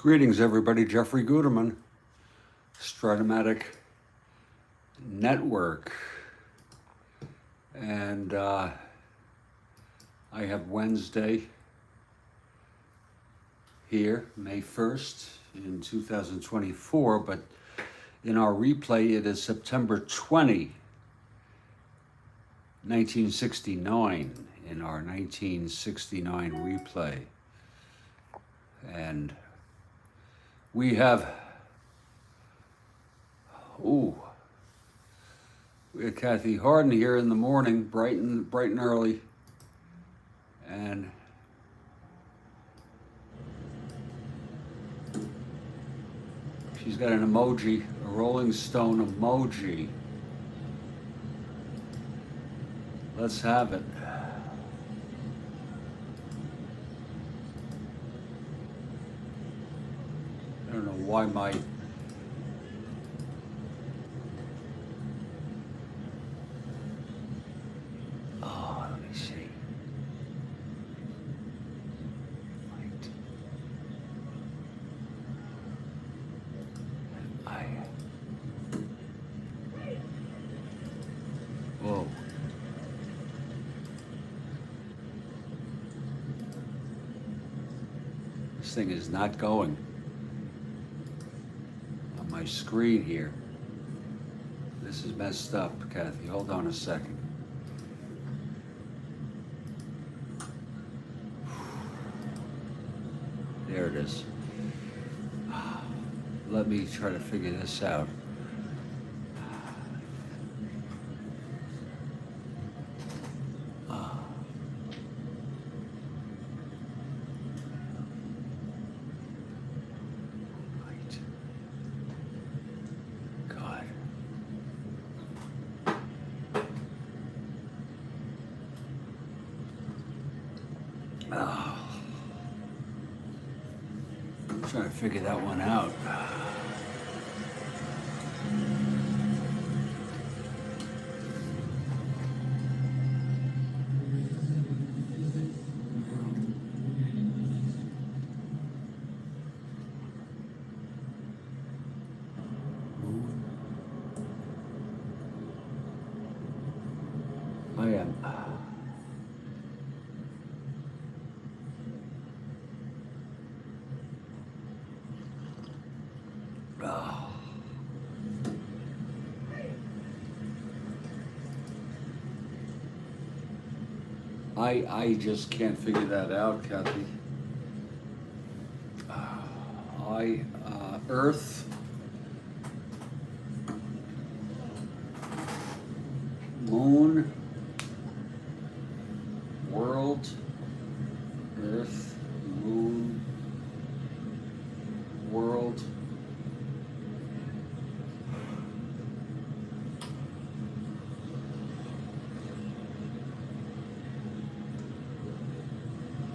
Greetings, everybody. Jeffrey Guterman, Strat-O-Matic Network. And I have Wednesday here, May 1st in 2024, but in our replay, it is September 20, 1969, in our 1969 replay. And we have, we had Kathy Harden here in the morning, bright and early, and she's got an emoji, a Rolling Stone emoji. Let's have it. I don't know why my let me see. Whoa. This thing is not going on my screen here. This is messed up, Kathy. Hold on a second. There it is. Let me try to figure this out. I'm trying to figure that one out. I am. I just can't figure that out, Kathy. Earth, moon, world, Earth, moon, world,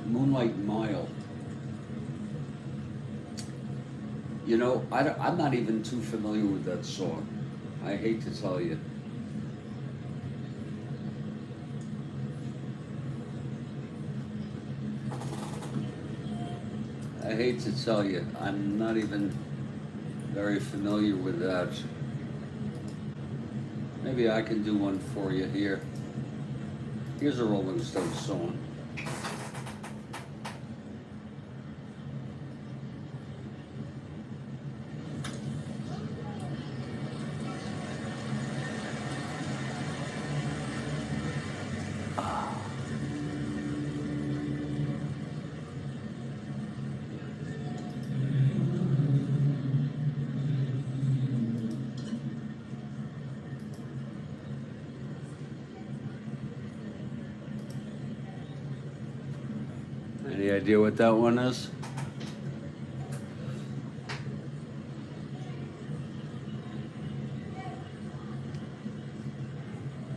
Moonlight Mile. You know, I'm not even too familiar with that song. I hate to tell you. I hate to tell you, I'm not even very familiar with that. Maybe I can do one for you here. Here's a Rolling Stone song. Any idea what that one is?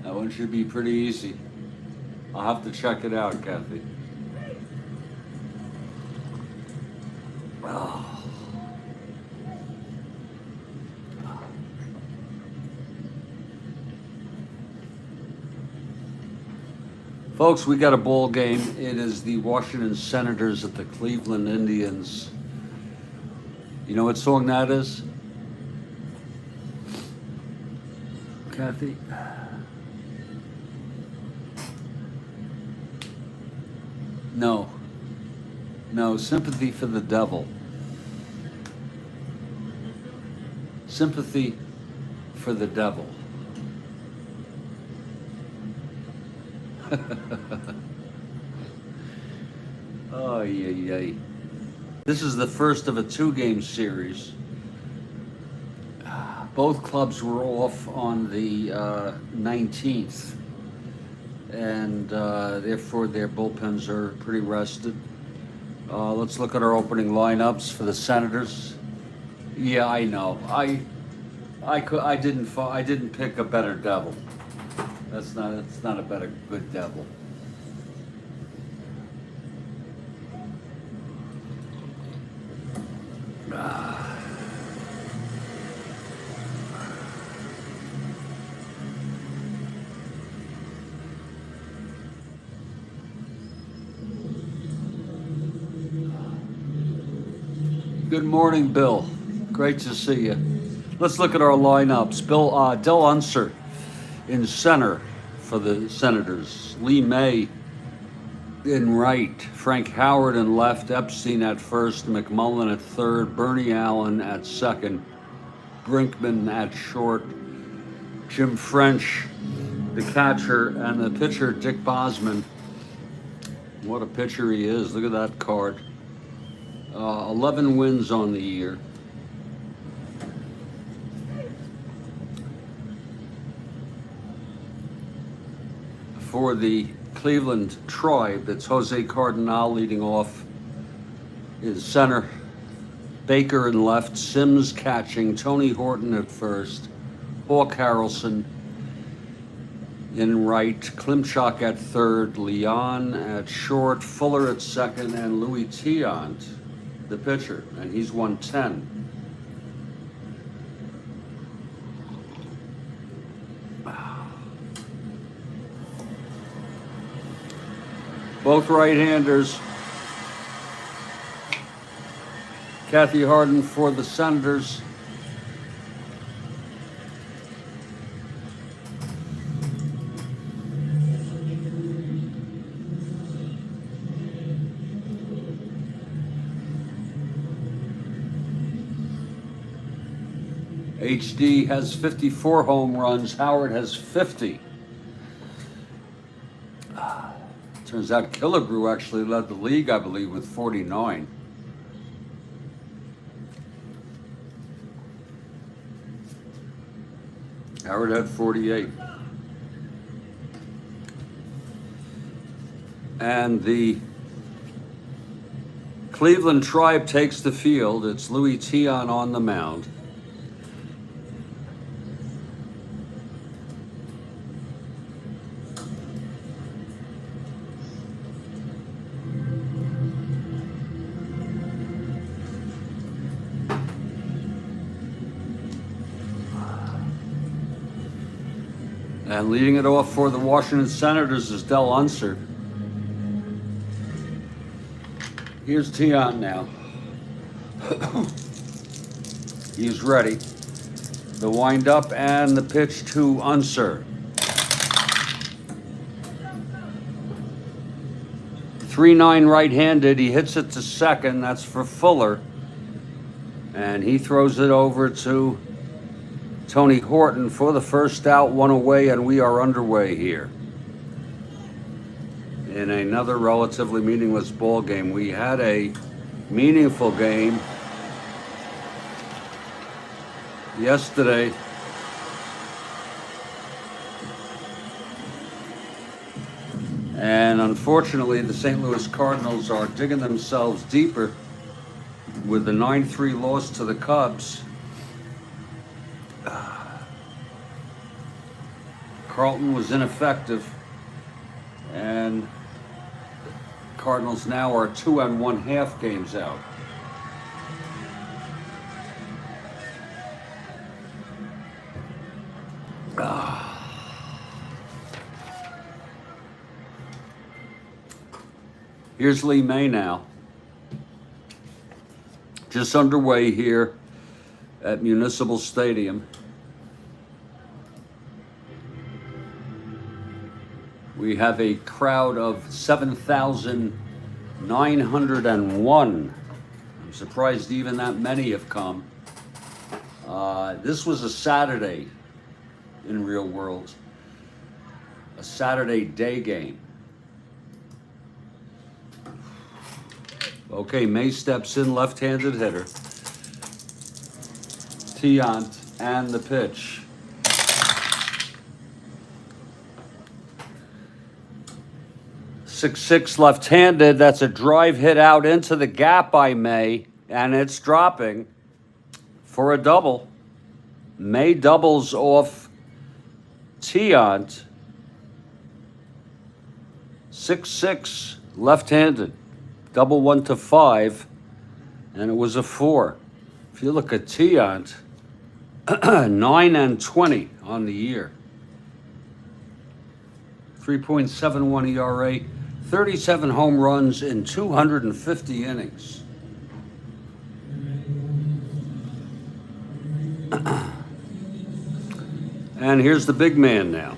That one should be pretty easy. I'll have to check it out, Kathy. Oh. Folks, we got a ball game. It is the Washington Senators at the Cleveland Indians. You know what song that is, Kathy? No. No, Sympathy for the Devil. Sympathy for the Devil. Oh, yay. This is the first of a 2-game series. Both clubs were off on the 19th, and therefore their bullpens are pretty rested. Let's look at our opening lineups for the Senators. Yeah, I know. I didn't pick a better devil. It's not a better good devil. Good morning, Bill. Great to see you. Let's look at our lineups. Del Unser in center for the Senators. Lee May in right. Frank Howard in left. Epstein at first. McMullen at third. Bernie Allen at second. Brinkman at short. Jim French, the catcher, and the pitcher, Dick Bosman. What a pitcher he is. Look at that card. 11 wins on the year. For the Cleveland Tribe, it's Jose Cardinal leading off in center. Baker in left, Sims catching, Tony Horton at first, Hawk Harrelson in right, Klimchak at third, Leon at short, Fuller at second, and Louis Tiant, the pitcher, and he's 110. Both right-handers. Kathy Harden for the Senators. HD has 54 home runs. Howard has 50. Turns out Killebrew actually led the league, I believe, with 49. Howard had 48. And the Cleveland Tribe takes the field. It's Louis Tiant on the mound. And leading it off for the Washington Senators is Del Unser. Here's Tiant now. He's ready. The wind-up and the pitch to Unser. 3-9 right-handed. He hits it to second. That's for Fuller. And he throws it over to Tony Horton for the first out, one away, and we are underway here in another relatively meaningless ball game. We had a meaningful game yesterday. And unfortunately, the St. Louis Cardinals are digging themselves deeper with the 9-3 loss to the Cubs. Carlton was ineffective, and Cardinals now are 2 1/2 games out. Here's Lee May now. just underway here at Municipal Stadium. We have a crowd of 7,901. I'm surprised even that many have come. This was a Saturday in real world, a Saturday day game. Okay, May steps in, left-handed hitter. Tiant and the pitch. Six left-handed. That's a drive hit out into the gap by May, and it's dropping for a double. May doubles off Tiant. 6-6 left-handed. Double 1 to 5, and it was a 4. If you look at Tiant, 9 and 20 on the year. 3.71 ERA, 37 home runs in 250 innings. And here's the big man now.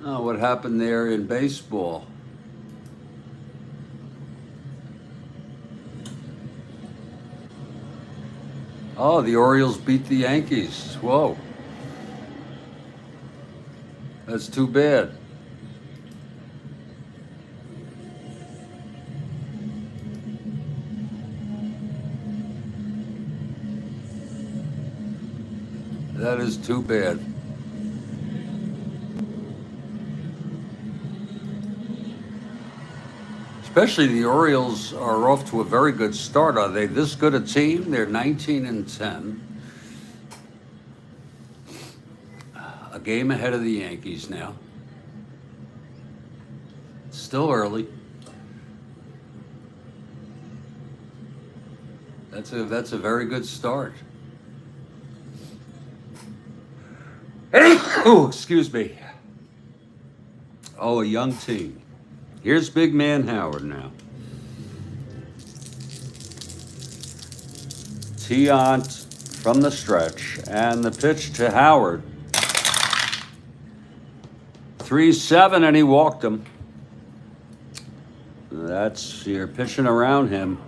Oh, what happened there in baseball? Oh, the Orioles beat the Yankees. Whoa. That's too bad. That is too bad. Especially the Orioles are off to a very good start. Are they this good a team? They're 19 and 10. A game ahead of the Yankees now. Still early. That's a very good start. Oh, excuse me. Oh, a young team. Here's big man Howard now. Tiant from the stretch, and the pitch to Howard. 3-7, and he walked him. That's, you're pitching around him.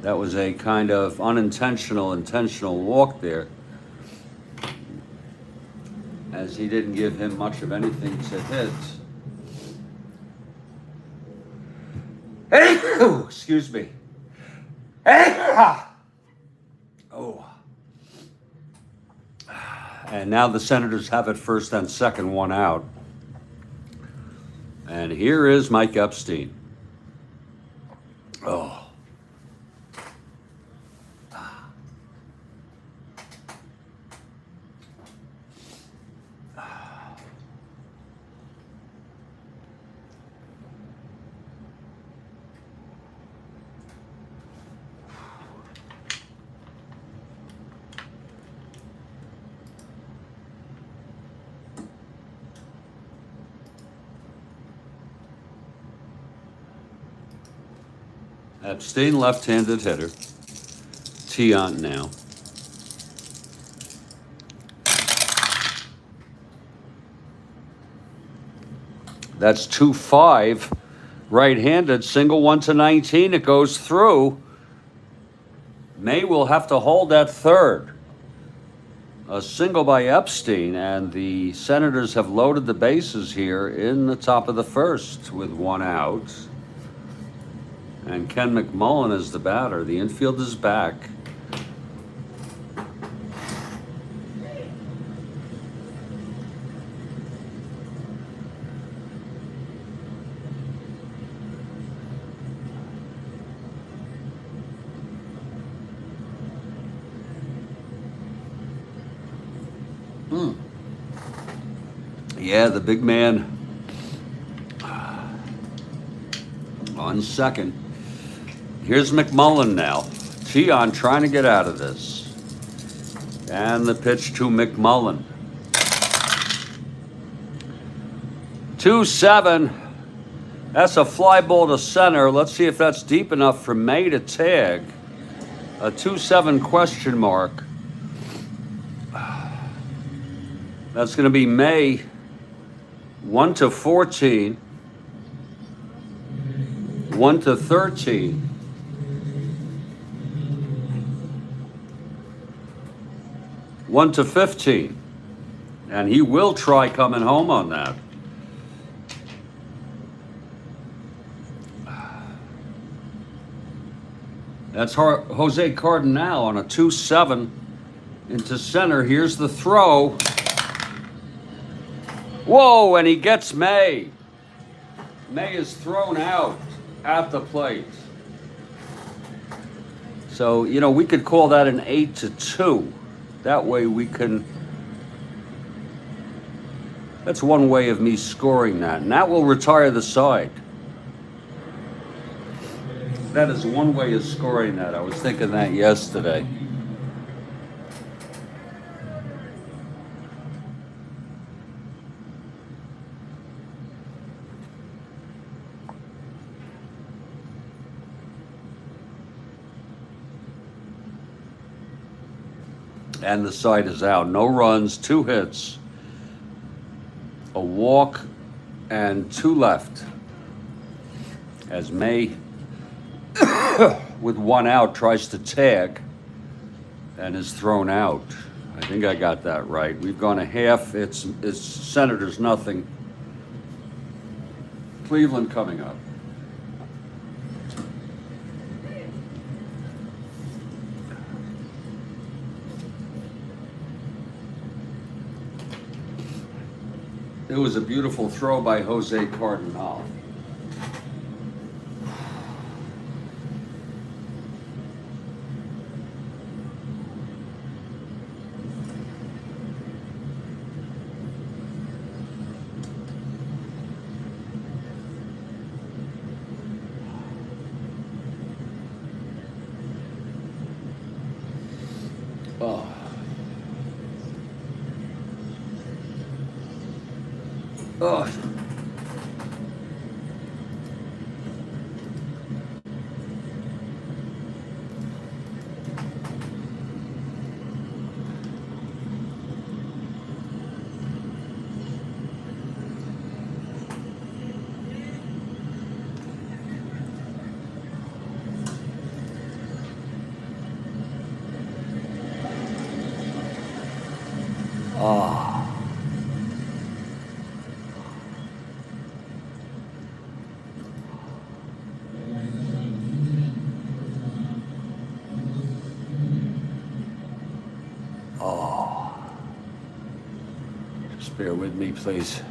That was a kind of intentional walk there, as he didn't give him much of anything to hit. Oh, excuse me. Oh. And now the Senators have it first and second, one out. And here is Mike Epstein. Oh. Epstein, left-handed hitter. Tiant now. That's 2-5. Right-handed, single 1 to 19. It goes through. May will have to hold at third. A single by Epstein, and the Senators have loaded the bases here in the top of the first with one out. And Ken McMullen is the batter. The infield is back. Yeah, the big man on second. Here's McMullen now. Tiant trying to get out of this. And the pitch to McMullen. 2-7. That's a fly ball to center. Let's see if that's deep enough for May to tag. A 2-7 question mark. That's going to be May 1-14, 1-13. One to 15, and he will try coming home on that. That's Jose Cardinal on a 2-7 into center. Here's the throw. Whoa, and he gets May. May is thrown out at the plate. So, you know, we could call that an 8-2. That way we can, that's one way of me scoring that. And that will retire the side. That is one way of scoring that. I was thinking that yesterday. And the side is out. No runs, 2 hits, a walk, and 2 left. As May, with 1 out, tries to tag and is thrown out. I think I got that right. We've gone a half. It's Senators nothing. Cleveland coming up. It was a beautiful throw by Jose Cardinal. Oh. Oh. Oh. Oh. Just bear with me, please.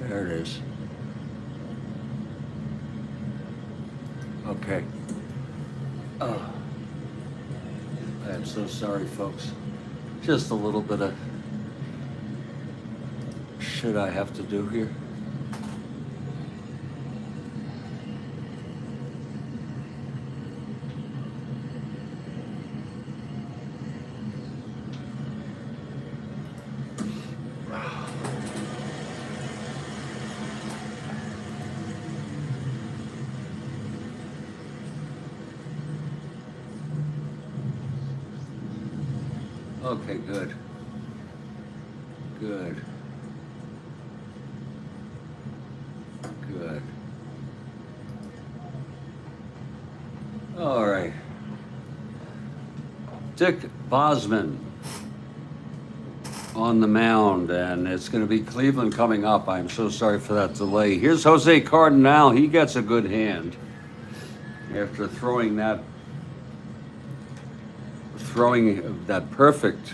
There it is. Okay. Oh. I am so sorry, folks. Just a little bit of shit I have to do here. Okay, good. Good. Good. All right. Dick Bosman on the mound, and it's going to be Cleveland coming up. I'm so sorry for that delay. Here's Jose Cardinal. He gets a good hand after throwing that perfect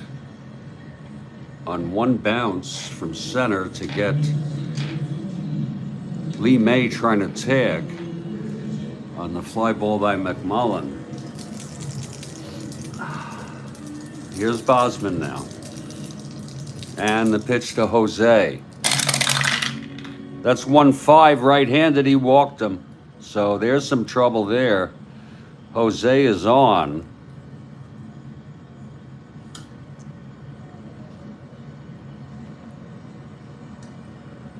on one bounce from center to get Lee May trying to tag on the fly ball by McMullen. Here's Bosman now. And the pitch to Jose. That's 1-5 right-handed. He walked him. So there's some trouble there. Jose is on.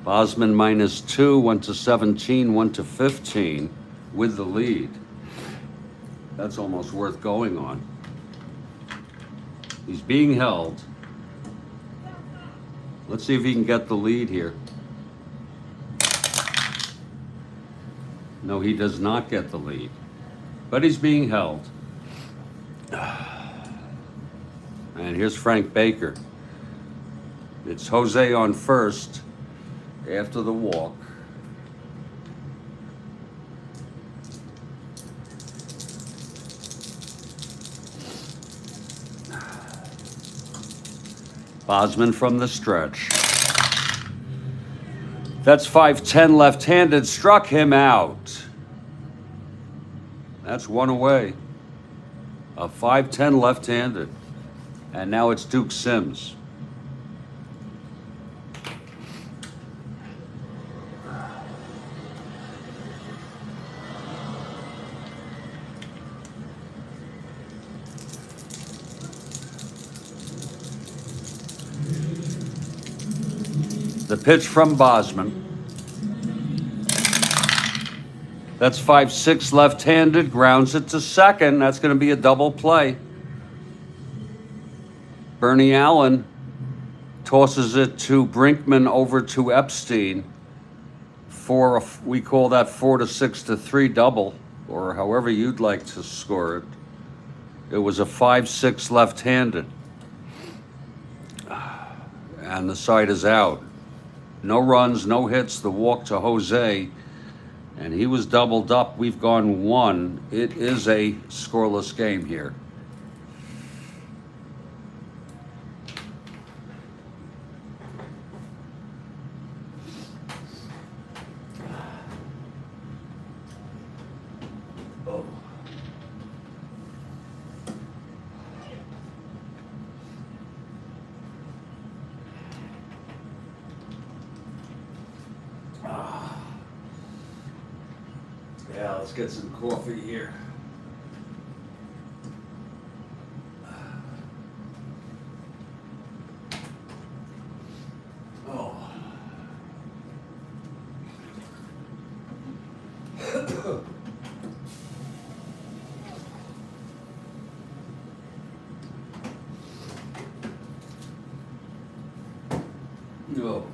Bosman -2, went to 17, went to 15 with the lead. That's almost worth going on. He's being held. Let's see if he can get the lead here. No, he does not get the lead, but he's being held. And here's Frank Baker. It's Jose on first after the walk. Bosman from the stretch. That's 5-10 left-handed, struck him out. That's one away. A 5-10 left-handed. And now it's Duke Sims. The pitch from Bosman. That's 5-6 left-handed, grounds it to second. That's going to be a double play. Bernie Allen tosses it to Brinkman over to Epstein for a, we call that 4-6-3 double, or however you'd like to score it. It was a 5-6 left-handed. And the side is out. No runs, no hits, the walk to Jose, and he was doubled up. We've gone one. It is a scoreless game here. Oh. Yeah, let's get some coffee here. Oh. No.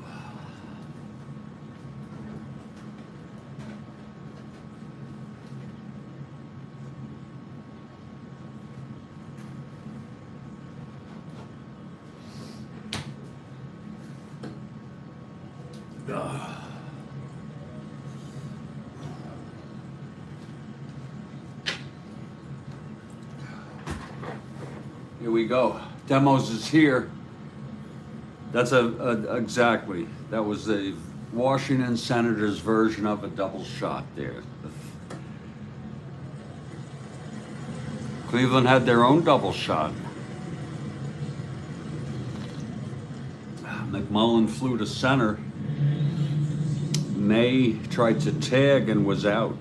Here we go. Demos is here. That's exactly. That was the Washington Senators version of a double shot there. Cleveland had their own double shot. McMullen flew to center. May tried to tag and was out.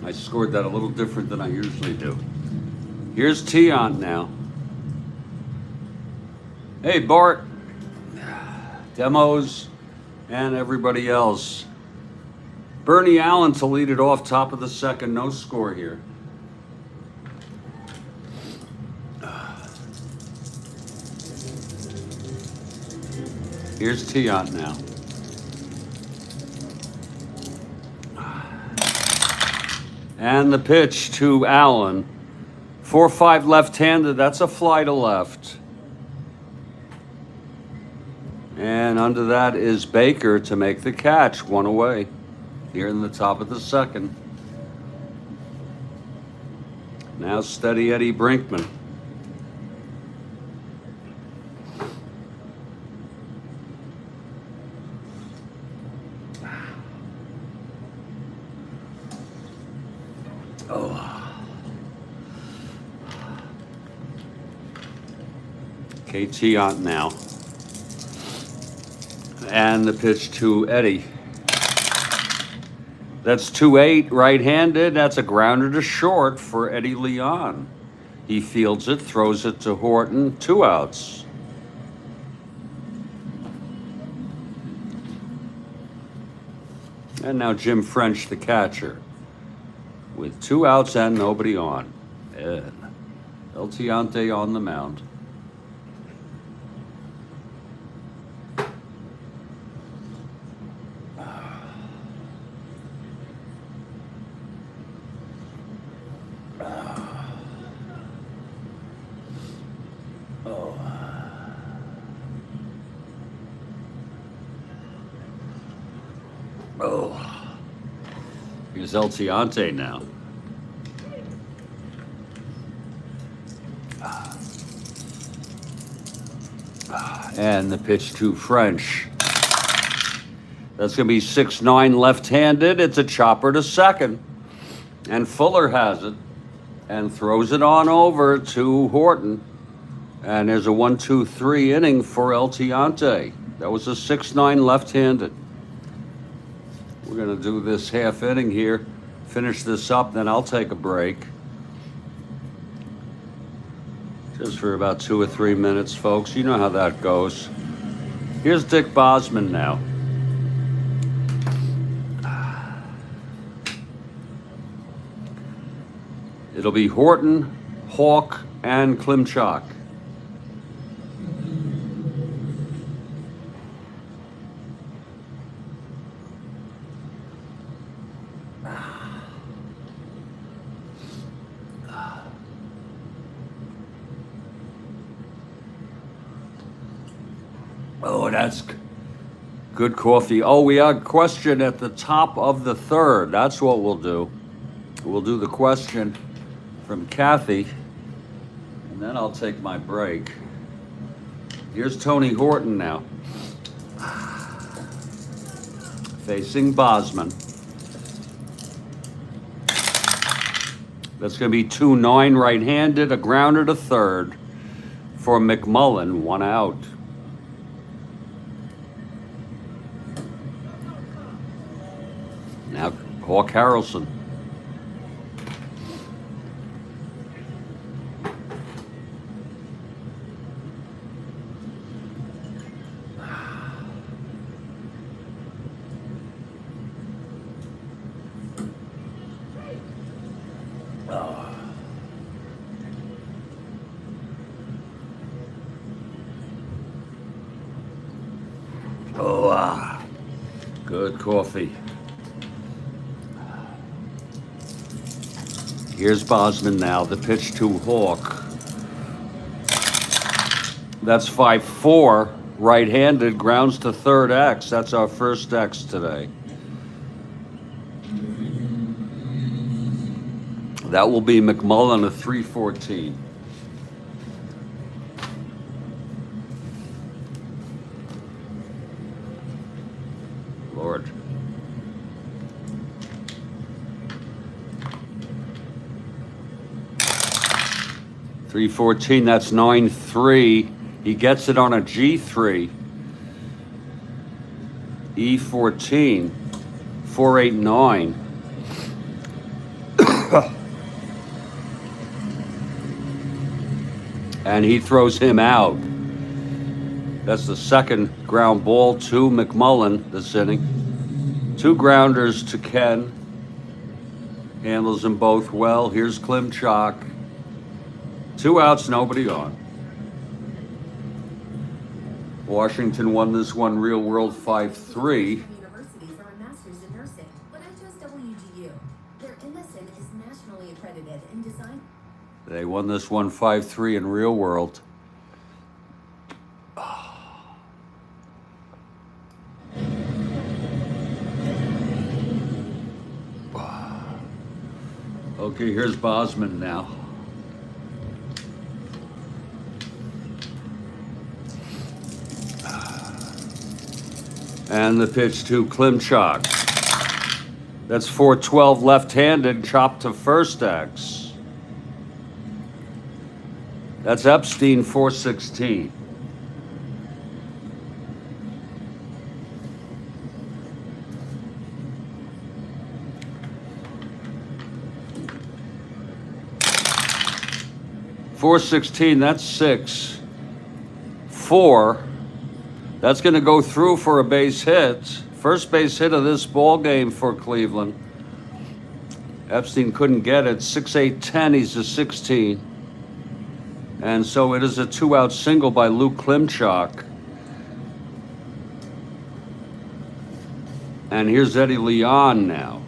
I scored that a little different than I usually do. Here's Tiant now. Hey, Bart. Demos and everybody else. Bernie Allen to lead it off, top of the second. No score here. Here's Tiant now. And the pitch to Allen. 4-5 left-handed, that's a fly to left. And under that is Baker to make the catch, one away. Here in the top of the second. Now steady Eddie Brinkman. Tiant now. And the pitch to Eddie. That's 2-8 right-handed. That's a grounder to short for Eddie Leon. He fields it, throws it to Horton, 2 outs. And now Jim French, the catcher, with 2 outs and nobody on. And El Tiante on the mound. Here's El Tiante now. And the pitch to French. That's going to be 6-9 left-handed. It's a chopper to second. And Fuller has it and throws it on over to Horton. And there's a 1-2-3 inning for El Tiante. That was a 6-9 left-handed. We're going to do this half inning here, finish this up, then I'll take a break. Just for about 2 or 3 minutes, folks. You know how that goes. Here's Dick Bosman now. It'll be Horton, Hawk, and Klimchak. Oh, that's good coffee. Oh, we have a question at the top of the third. That's what we'll do. We'll do the question from Kathy, and then I'll take my break. Here's Tony Horton now, facing Bosman. That's going to be 2-9 right-handed, a grounder to third for McMullen, 1 out. Now, Hawk Harrelson. Good coffee. Here's Bosman now, the pitch to Hawk. That's 5-4, right-handed, grounds to third X. That's our first X today. That will be McMullen, a 3-14. Lord. .314, that's 9-3. He gets it on a G3. E14, 4-8-9. And he throws him out. That's the second ground ball to McMullen this inning. 2 grounders to Ken. Handles them both well. Here's Klimchak. 2 outs, nobody on. Washington won this one real world 5-3. Universities are a master's in nursing, but I chose WGU. Their MSN is nationally accredited in design. They won this one 5-3 in real world. Okay, here's Bosman now. And the pitch to Klimchak. That's 4-12 left-handed, chopped to first X. That's Epstein, 4-16. .416, that's 6. 4. That's going to go through for a base hit. First base hit of this ball game for Cleveland. Epstein couldn't get it. 6-8-10, he's a 16. And so it is a 2-out single by Luke Klimchak. And here's Eddie Leon now.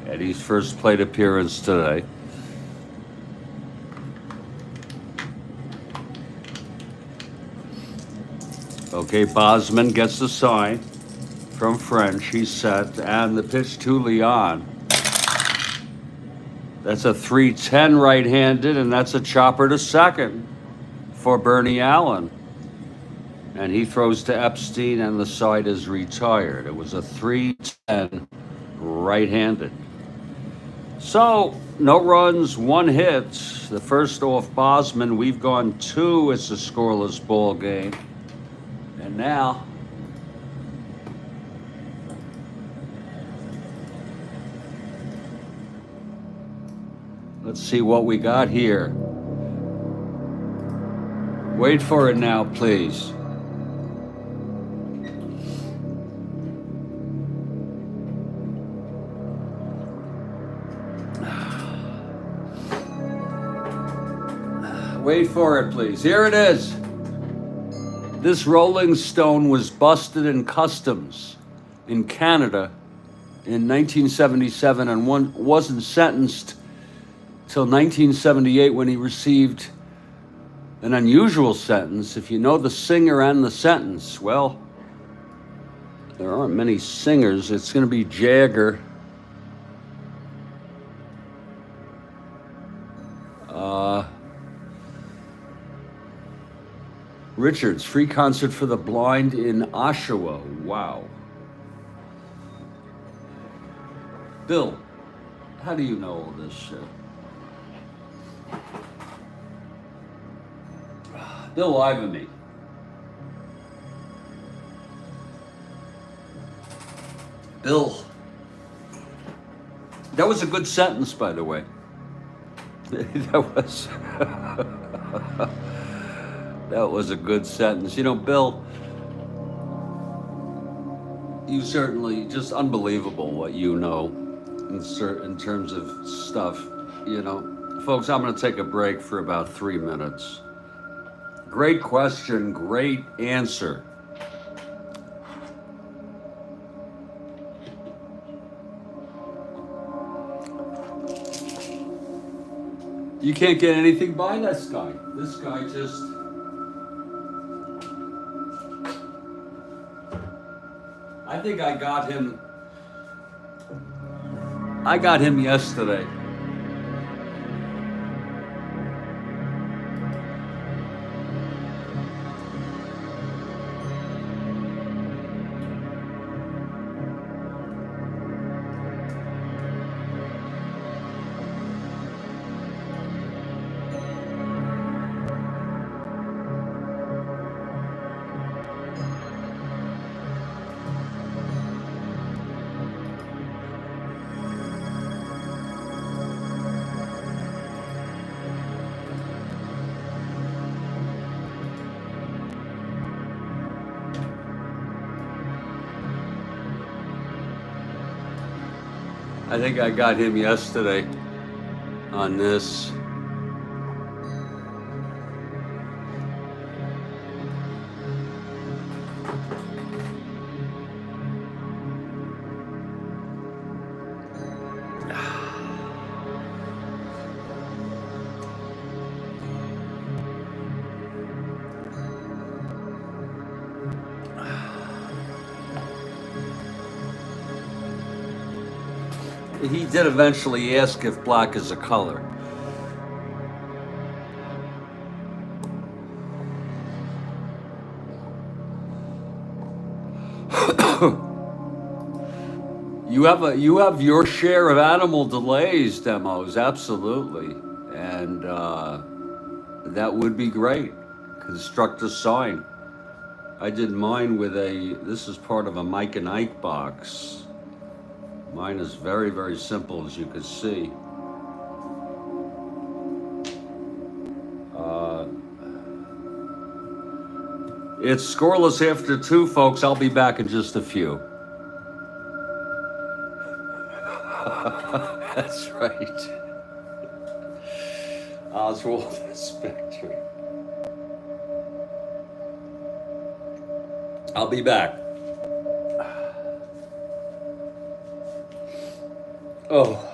Eddie's first plate appearance today. Okay, Bosman gets the sign from French. He's set, and the pitch to Leon. That's a 3-10 right-handed, and that's a chopper to second for Bernie Allen. And he throws to Epstein, and the side is retired. It was a 3-10 right-handed. So, no runs, 1 hit. The first off Bosman. We've gone 2. It's a scoreless ball game. And now, let's see what we got here. Wait for it now, please. Wait for it, please. Here it is. This Rolling Stone was busted in customs in Canada in 1977 and wasn't sentenced till 1978 when he received an unusual sentence. If you know the singer and the sentence, well, there aren't many singers. It's going to be Jagger. Richards, free concert for the blind in Oshawa. Wow. Bill, how do you know all this shit? Bill Ivany. Bill. That was a good sentence, by the way. That was a good sentence. You know, Bill, you certainly, just unbelievable what you know in terms of stuff, you know. Folks, I'm going to take a break for about 3 minutes. Great question, great answer. You can't get anything by this guy. This guy just... I think I got him yesterday. I think I got him yesterday on this. He did eventually ask if black is a color. You have your share of animal delays demos, absolutely, and that would be great. Construct a sign. I did mine with a. This is part of a Mike and Ike box. Mine is very, very simple, as you can see. It's scoreless after 2, folks. I'll be back in just a few. That's right. Oswald Spectre. I'll be back. Oh.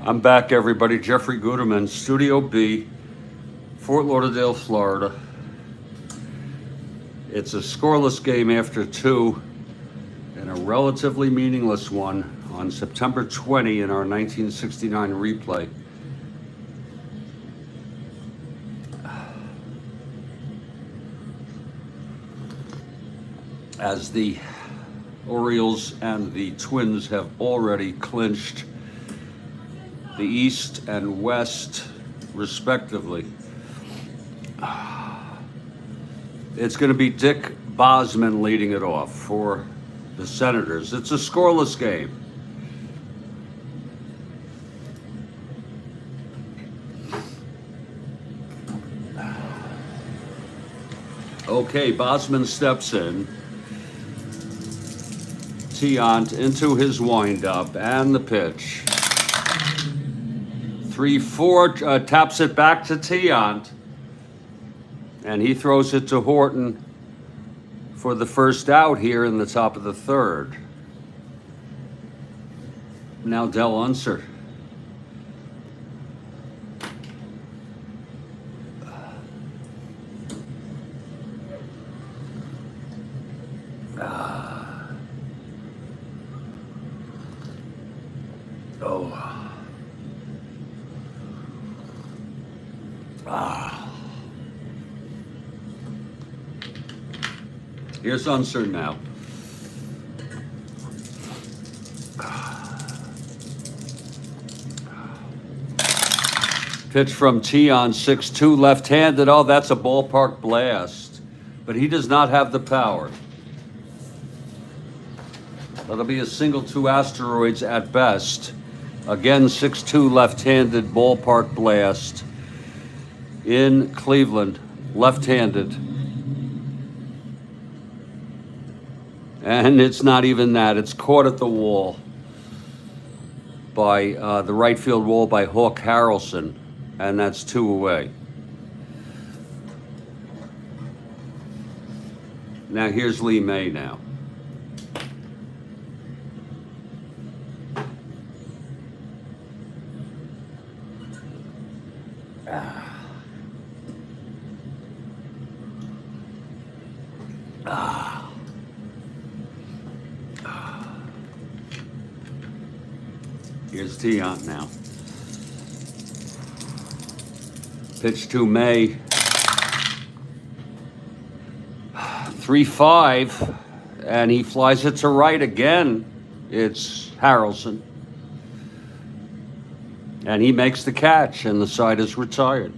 I'm back, everybody. Jeffrey Guterman, Studio B, Fort Lauderdale, Florida. It's a scoreless game after 2 and a relatively meaningless one on September 20 in our 1969 replay. As the Orioles and the Twins have already clinched the East and West, respectively. It's going to be Dick Bosman leading it off for the Senators. It's a scoreless game. Okay, Bosman steps in. Tiant into his windup and the pitch. 3-4, taps it back to Tiant. And he throws it to Horton for the first out here in the top of the third. Now Del Unser. Here's Unser now. Pitch from Tiant, 6-2, left-handed. Oh, that's a ballpark blast. But he does not have the power. That'll be a single 2 asteroids at best. Again, 6-2, left-handed ballpark blast in Cleveland, left-handed. And it's not even that. It's caught at the wall by the right field wall by Hawk Harrelson, and that's 2 away. Now here's Lee May now. Here's Tiant now. Pitch to May. 3-5, and he flies it to right again. It's Harrelson. And he makes the catch, and the side is retired.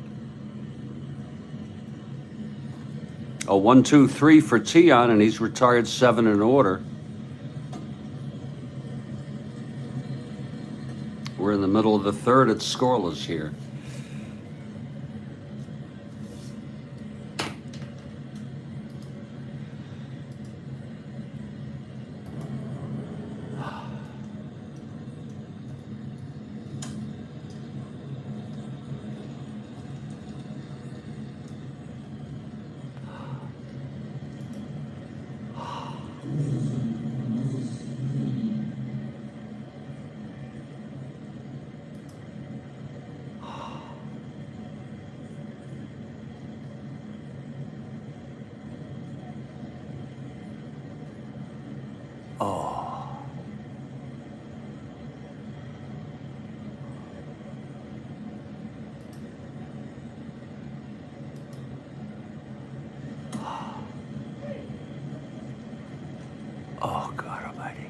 A 1-2-3 for Tiant, and he's retired 7 in order. We're in the middle of the third. It's scoreless here. Oh, God almighty.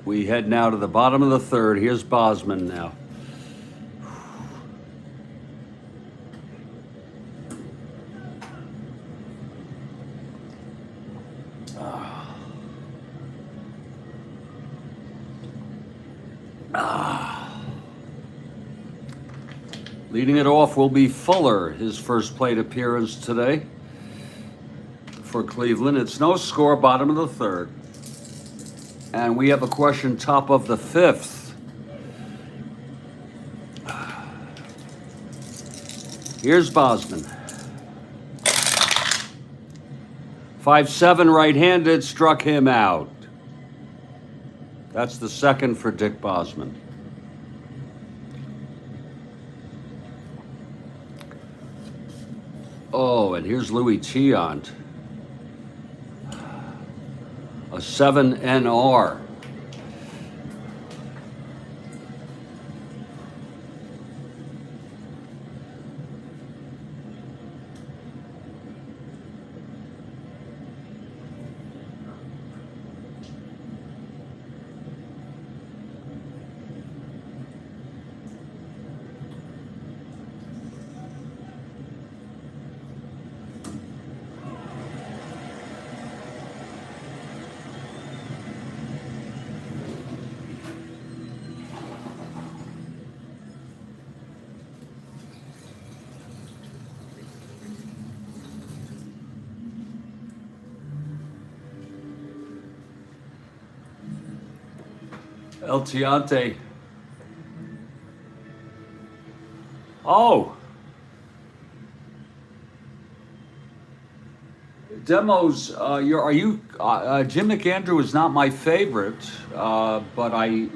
We head now to the bottom of the third. Here's Bosman now. Leading it off will be Fuller, his first plate appearance today for Cleveland. It's no score, bottom of the third. And we have a question, top of the fifth. Here's Bosman. 5-7 right-handed, struck him out. That's the second for Dick Bosman. Oh, and here's Louis Tiant. A 7 NR. El Tiante. Oh. Demos, Jim McAndrew is not my favorite, but I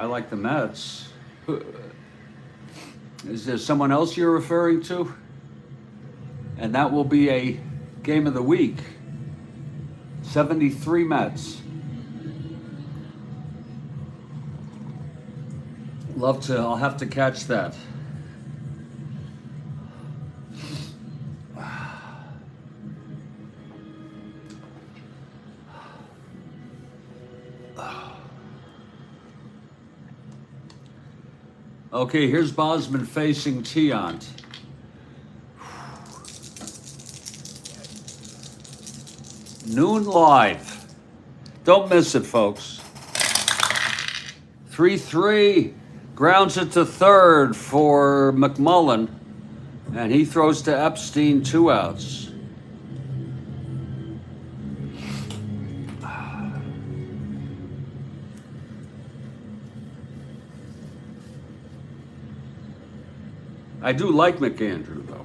like the Mets. Is there someone else you're referring to? And that will be a game of the week. 73 Mets. I'll have to catch that. Okay, here's Bosman facing Tiant. Noon live. Don't miss it, folks. 3-3. Grounds it to third for McMullen. And he throws to Epstein, 2 outs. I do like McAndrew, though.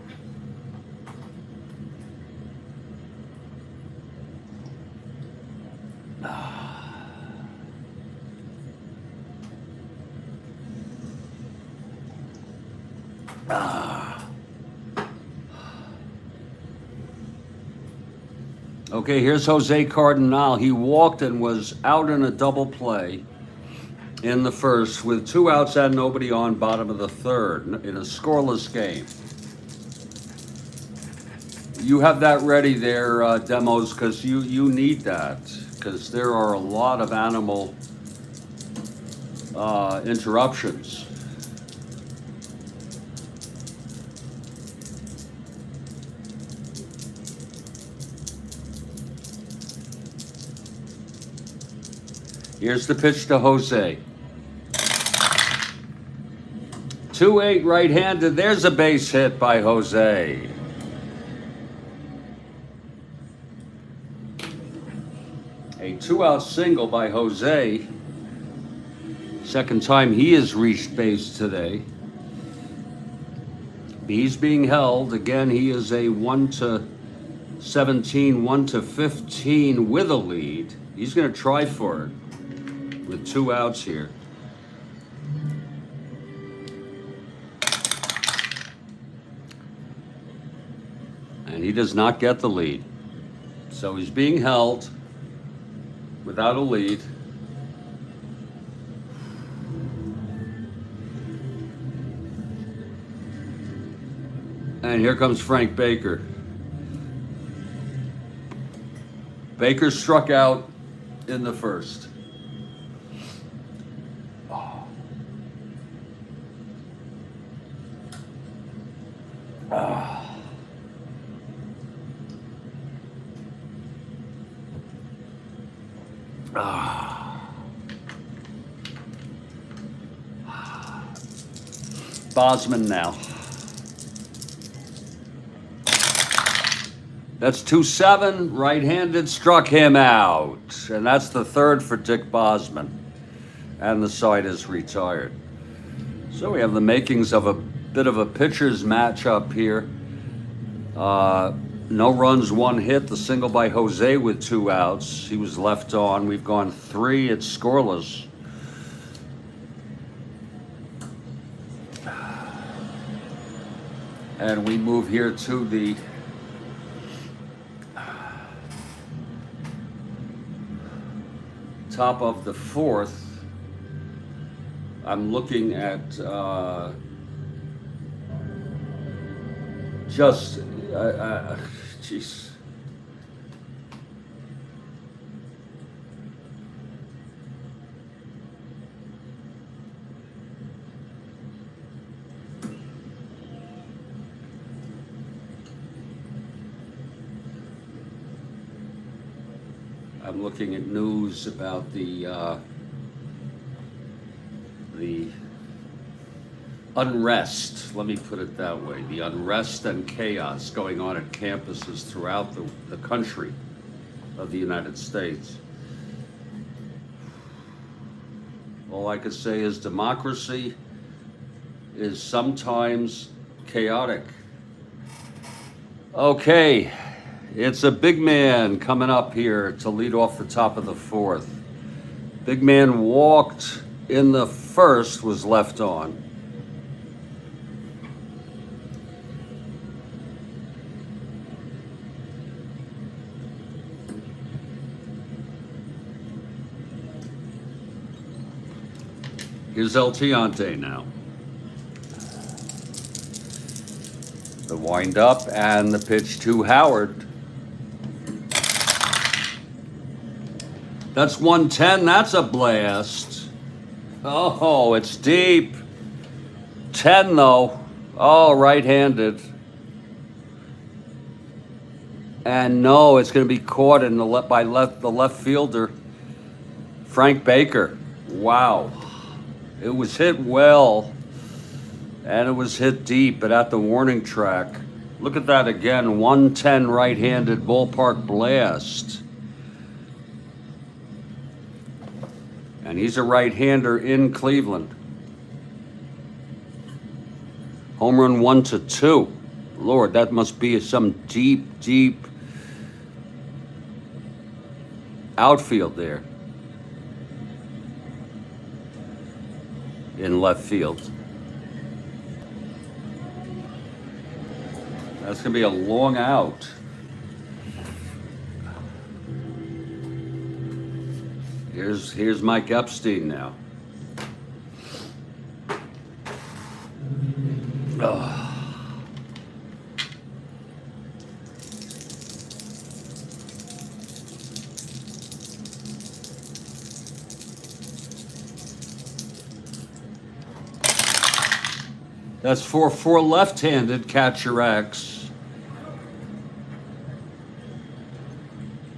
Okay, here's Jose Cardinal. He walked and was out in a double play in the first with 2 outs and nobody on, bottom of the third, in a scoreless game. You have that ready there, Demos, because you need that, because there are a lot of animal interruptions. Here's the pitch to Jose. 2-8 right-handed. There's a base hit by Jose. A 2-out single by Jose. Second time he has reached base today. He's being held. Again, he is a 1-17, 1-15 with a lead. He's going to try for it with 2 outs here. And he does not get the lead. So he's being held without a lead. And here comes Frank Baker. Baker struck out in the first. Oh. Oh. Bosman now. That's 2-7, right-handed, struck him out. And that's the third for Dick Bosman. And the side is retired. So we have the makings of a bit of a pitcher's matchup here. No runs, one hit. The single by Jose with 2 outs. He was left on. We've gone 3. It's scoreless. And we move here to the top of the 4th. I'm looking at jeez. I'm looking at news about the unrest, let me put it that way, the unrest and chaos going on at campuses throughout the country of the United States. All I could say is democracy is sometimes chaotic. Okay, it's a big man coming up here to lead off the top of the 4th. Big man walked in the 1st, was left on. Here's El Tiante now. The wind up and the pitch to Howard. That's 110. That's a blast. Oh, it's deep. 10 though. Oh, right-handed. And no, it's going to be caught in the left fielder, Frank Baker. Wow. It was hit well, and it was hit deep, but at the warning track. Look at that again, 110 right-handed ballpark blast. And he's a right-hander in Cleveland. Home run 1-2. Lord, that must be some deep, deep outfield there. In left field. That's going to be a long out. Here's Mike Epstein now. Oh. That's for left-handed catcher X.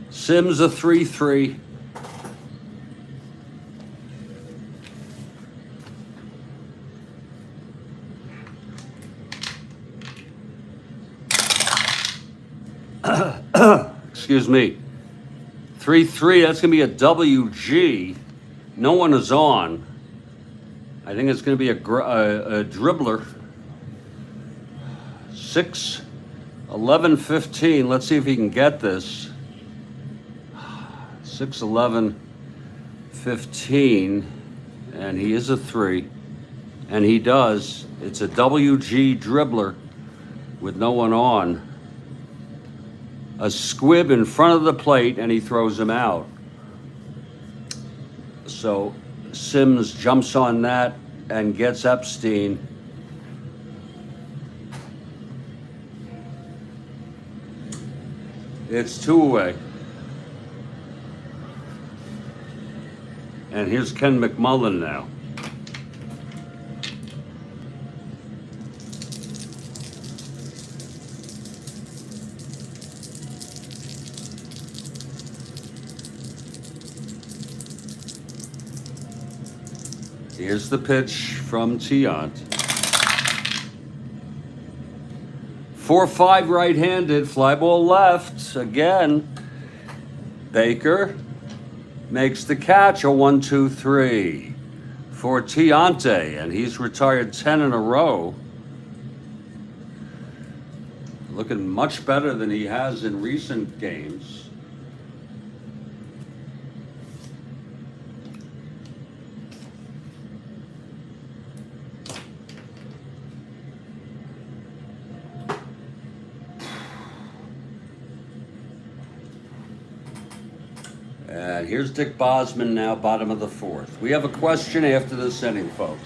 Sims a 3-3. Excuse me. 3-3, that's going to be a WG. No one is on. I think it's going to be a dribbler. 6, 11, 15. Let's see if he can get this. 6, 11, 15. And he is a 3. And he does. It's a WG dribbler with no one on. A squib in front of the plate, and he throws him out. So Sims jumps on that and gets Epstein. It's 2 away. And here's Ken McMullen now. Here's the pitch from Tiant. 4-5 right-handed, fly ball left. Again, Baker makes the catch, a 1-2-3 for Tiante, and he's retired 10 in a row. looking much better than he has in recent games. And here's Dick Bosman now, bottom of the fourth. We have a question after this inning, folks.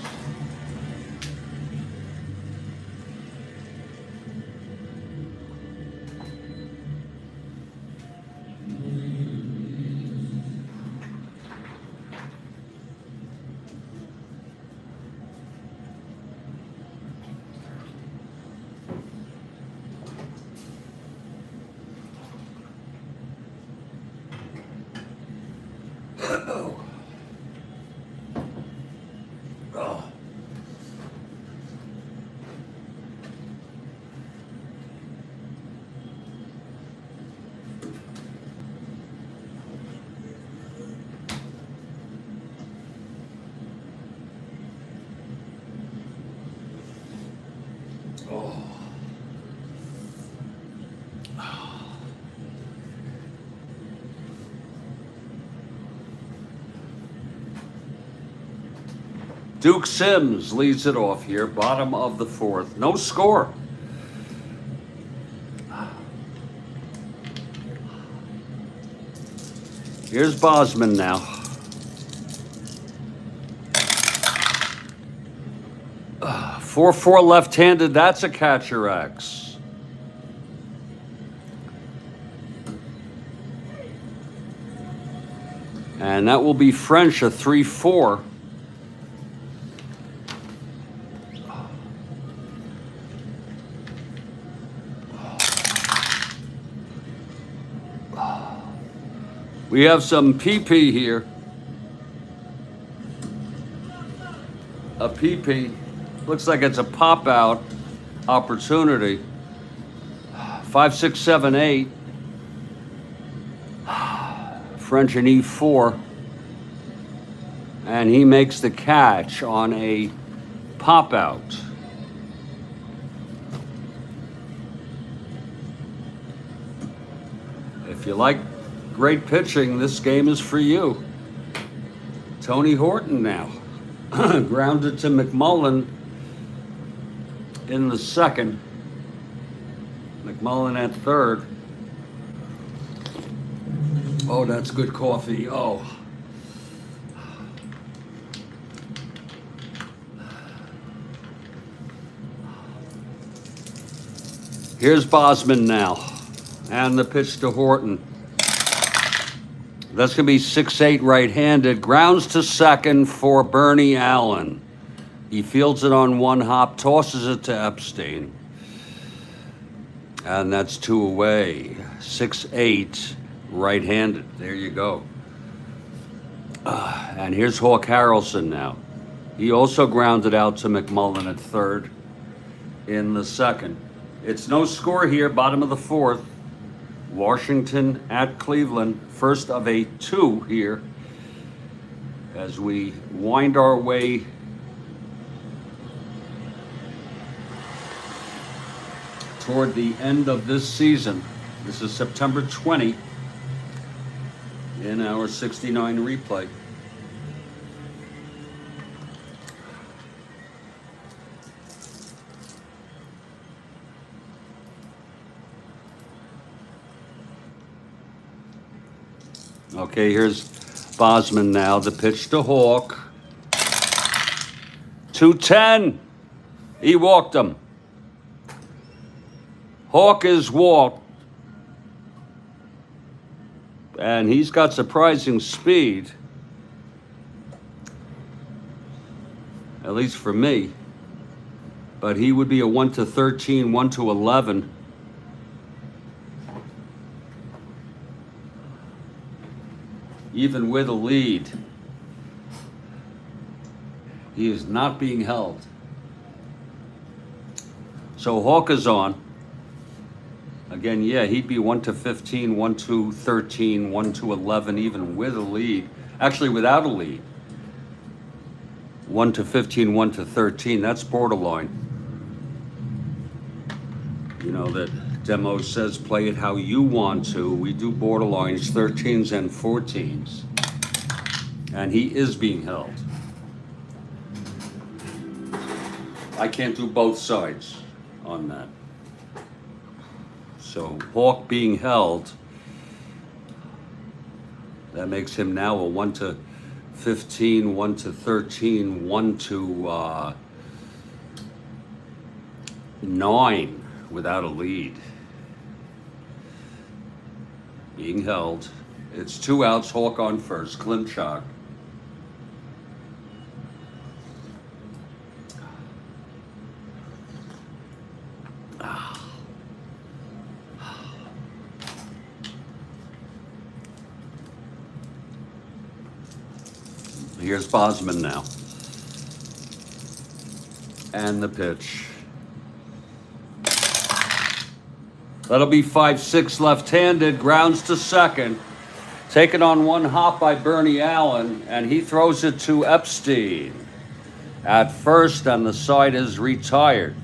Duke Sims leads it off here, bottom of the fourth. No score. Here's Bosman now. 4-4 left-handed, that's a catcher X. And that will be French, a 3-4. We have some PP here. A PP. Looks like it's a pop-out opportunity. 5, 6, 7, 8. French and E4. And he makes the catch on a pop-out. If you like great pitching, this game is for you. Tony Horton now. Grounded to McMullen in the second. McMullen at third. Oh, that's good coffee. Oh. Here's Bosman now. And the pitch to Horton. That's going to be 6-8 right-handed. Grounds to second for Bernie Allen. He fields it on one hop, tosses it to Epstein. And that's 2 away. 6-8 right-handed. There you go. And here's Hawk Harrelson now. He also grounded out to McMullen at third in the second. It's no score here, bottom of the fourth. Washington at Cleveland, first of a 2 here as we wind our way toward the end of this season. This is September 20 in our 69 replay. Okay, here's Bosman now. The pitch to Hawk. 2-10. He walked him. Hawk is walked. And he's got surprising speed. At least for me. But he would be a 1-13, 1-11. Even with a lead, he is not being held. So Hawk is on. Again, yeah, he'd be 1-15, 1-13, 1-11, even with a lead. Actually, without a lead. 1-15, 1-13, that's borderline. You know, that Demo says play it how you want to. We do borderlines, 13s and 14s. And he is being held. I can't do both sides on that. So Hawk being held, that makes him now a 1 to 15, 1 to 13, 1 to 9 without a lead. Being held. It's 2 outs, Hawk on first, Klimchak. Here's Bosman now. And the pitch. That'll be 5-6 left-handed, grounds to second. Taken on one hop by Bernie Allen, and he throws it to Epstein at first, and the side is retired.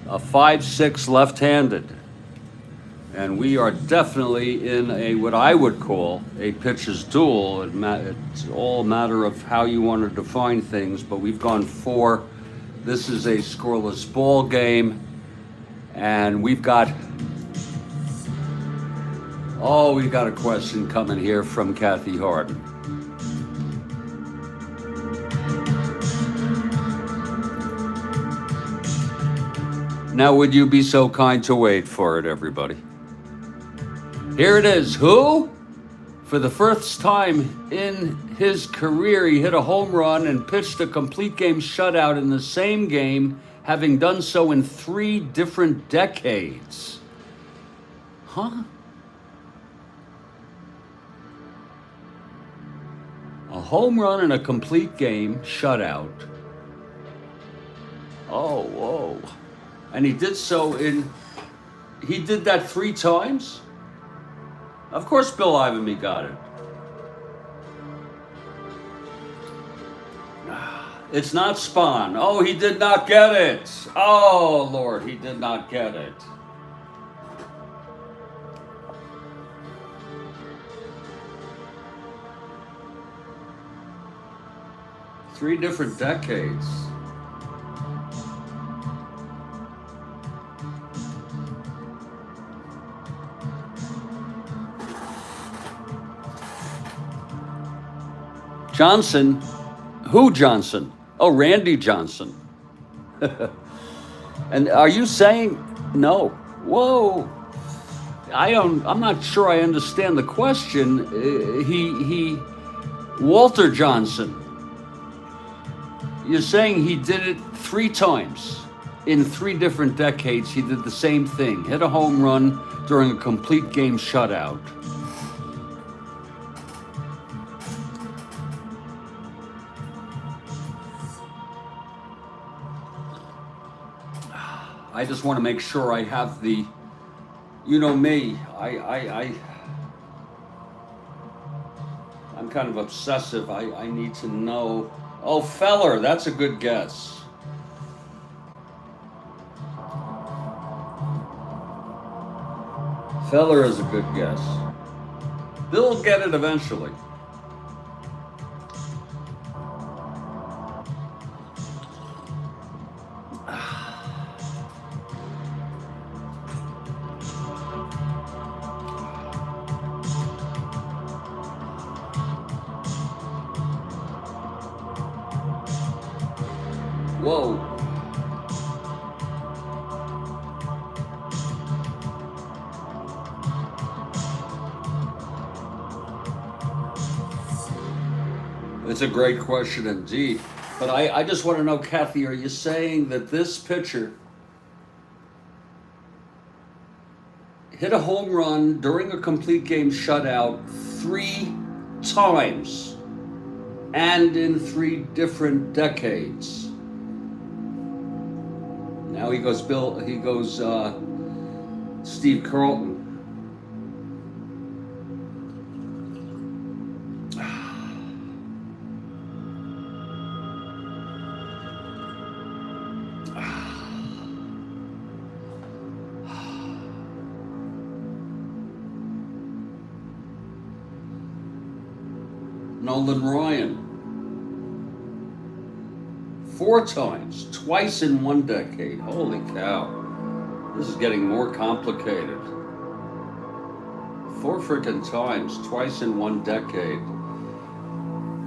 A 5-6 left-handed. And we are definitely in a, what I would call, a pitcher's duel. It's all a matter of how you want to define things, but we've gone 4. This is a scoreless ball game. And we've got a question coming here from Kathy Harden. Now, would you be so kind to wait for it, everybody? Here it is. Who? For the first time in his career, he hit a home run and pitched a complete game shutout in the same game, having done so in 3 different decades. Huh? A home run and a complete game shutout. Oh, whoa. And he did so he did that 3 times? Of course Bill Ivanby got it. It's not Spahn. Oh, he did not get it. Oh, Lord, he did not get it. Three different decades. Johnson? Who Johnson? Oh, Randy Johnson. And are you saying no? Whoa. I'm not sure I understand the question. Walter Johnson. You're saying he did it 3 times in 3 different decades. He did the same thing. Hit a home run during a complete game shutout. I just want to make sure I have the, you know me, I'm kind of obsessive. I need to know. Oh, Feller, that's a good guess. Feller is a good guess. Bill will get it eventually. Whoa. It's a great question indeed. But I just want to know, Kathy, are you saying that this pitcher hit a home run during a complete game shutout 3 times and in 3 different decades? Now he goes Steve Carlton. Nolan Ryan. 4 times, twice in 1 decade. Holy cow. This is getting more complicated. 4 freaking times, twice in 1 decade.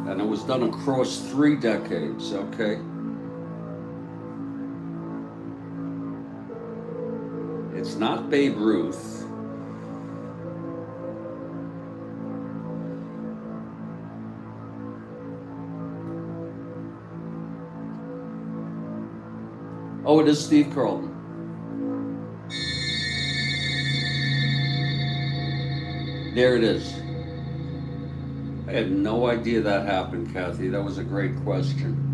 And it was done across 3 decades, okay? It's not Babe Ruth. Oh, it is Steve Carlton. There it is. I had no idea that happened, Kathy. That was a great question.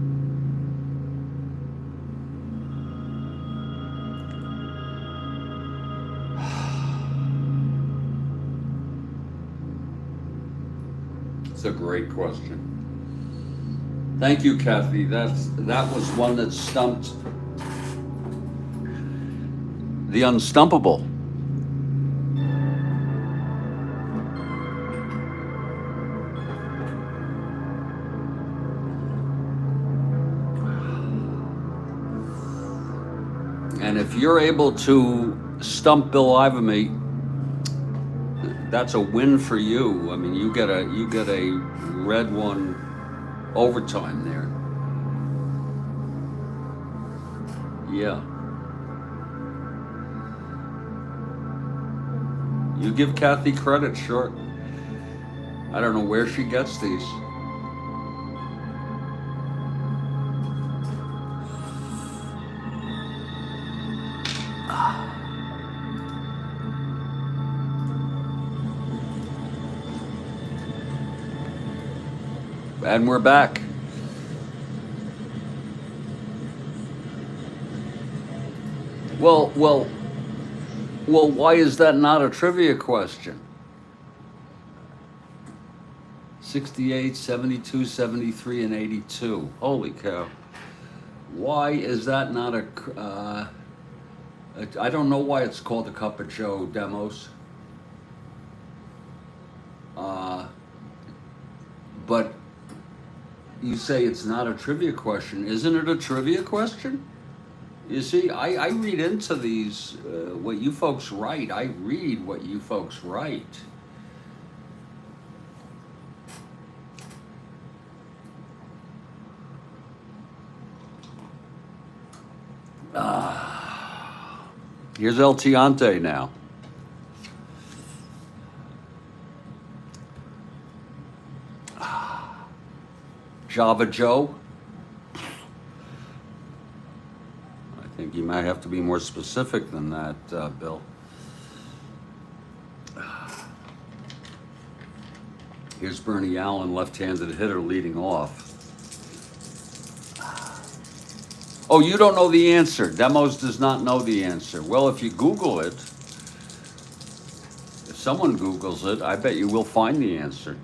It's a great question. Thank you, Kathy. That was one that stumped the unstumpable. And if you're able to stump Bill Ivamy, that's a win for you. I mean, you get a red one overtime there. Yeah. You give Kathy credit, sure. I don't know where she gets these. And we're back. Well, why is that not a trivia question? 68, 72, 73, and 82. Holy cow. Why is that not I don't know why it's called the Cup of Joe demos. But you say it's not a trivia question. Isn't it a trivia question? You see, I read into these, what you folks write. I read what you folks write. Here's El Tiante now. Java Joe. I think you might have to be more specific than that, Bill. Here's Bernie Allen, left-handed hitter, leading off. Oh, you don't know the answer. Demos does not know the answer. Well, if you Google it, if someone Googles it, I bet you will find the answer.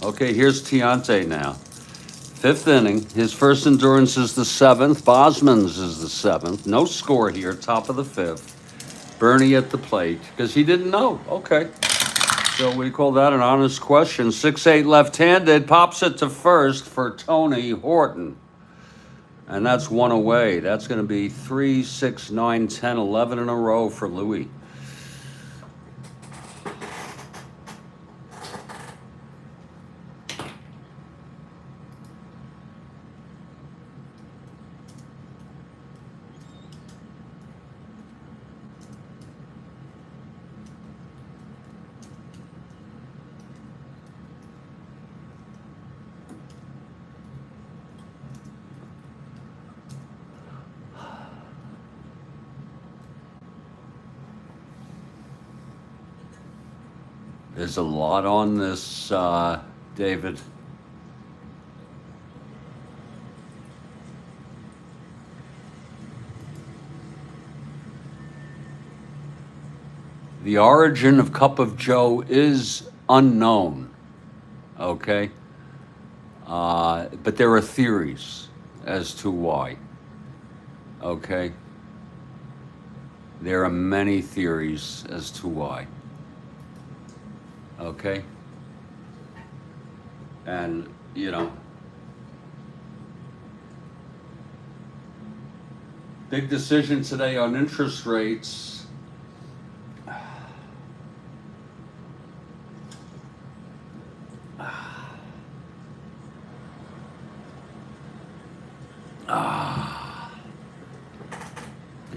Okay, here's Tiante now. 5th inning. His first endurance is the 7th. Bosman's is the 7th. No score here, top of the 5th. Bernie at the plate, because he didn't know. Okay. So we call that an honest question. 6-8 left-handed, pops it to first for Tony Horton. And that's 1 away. That's going to be 3, 6, 9, 10, 11 in a row for Louis. There's a lot on this, David. The origin of Cup of Joe is unknown, okay? But there are theories as to why, okay? There are many theories as to why. Okay? And, you know, big decision today on interest rates.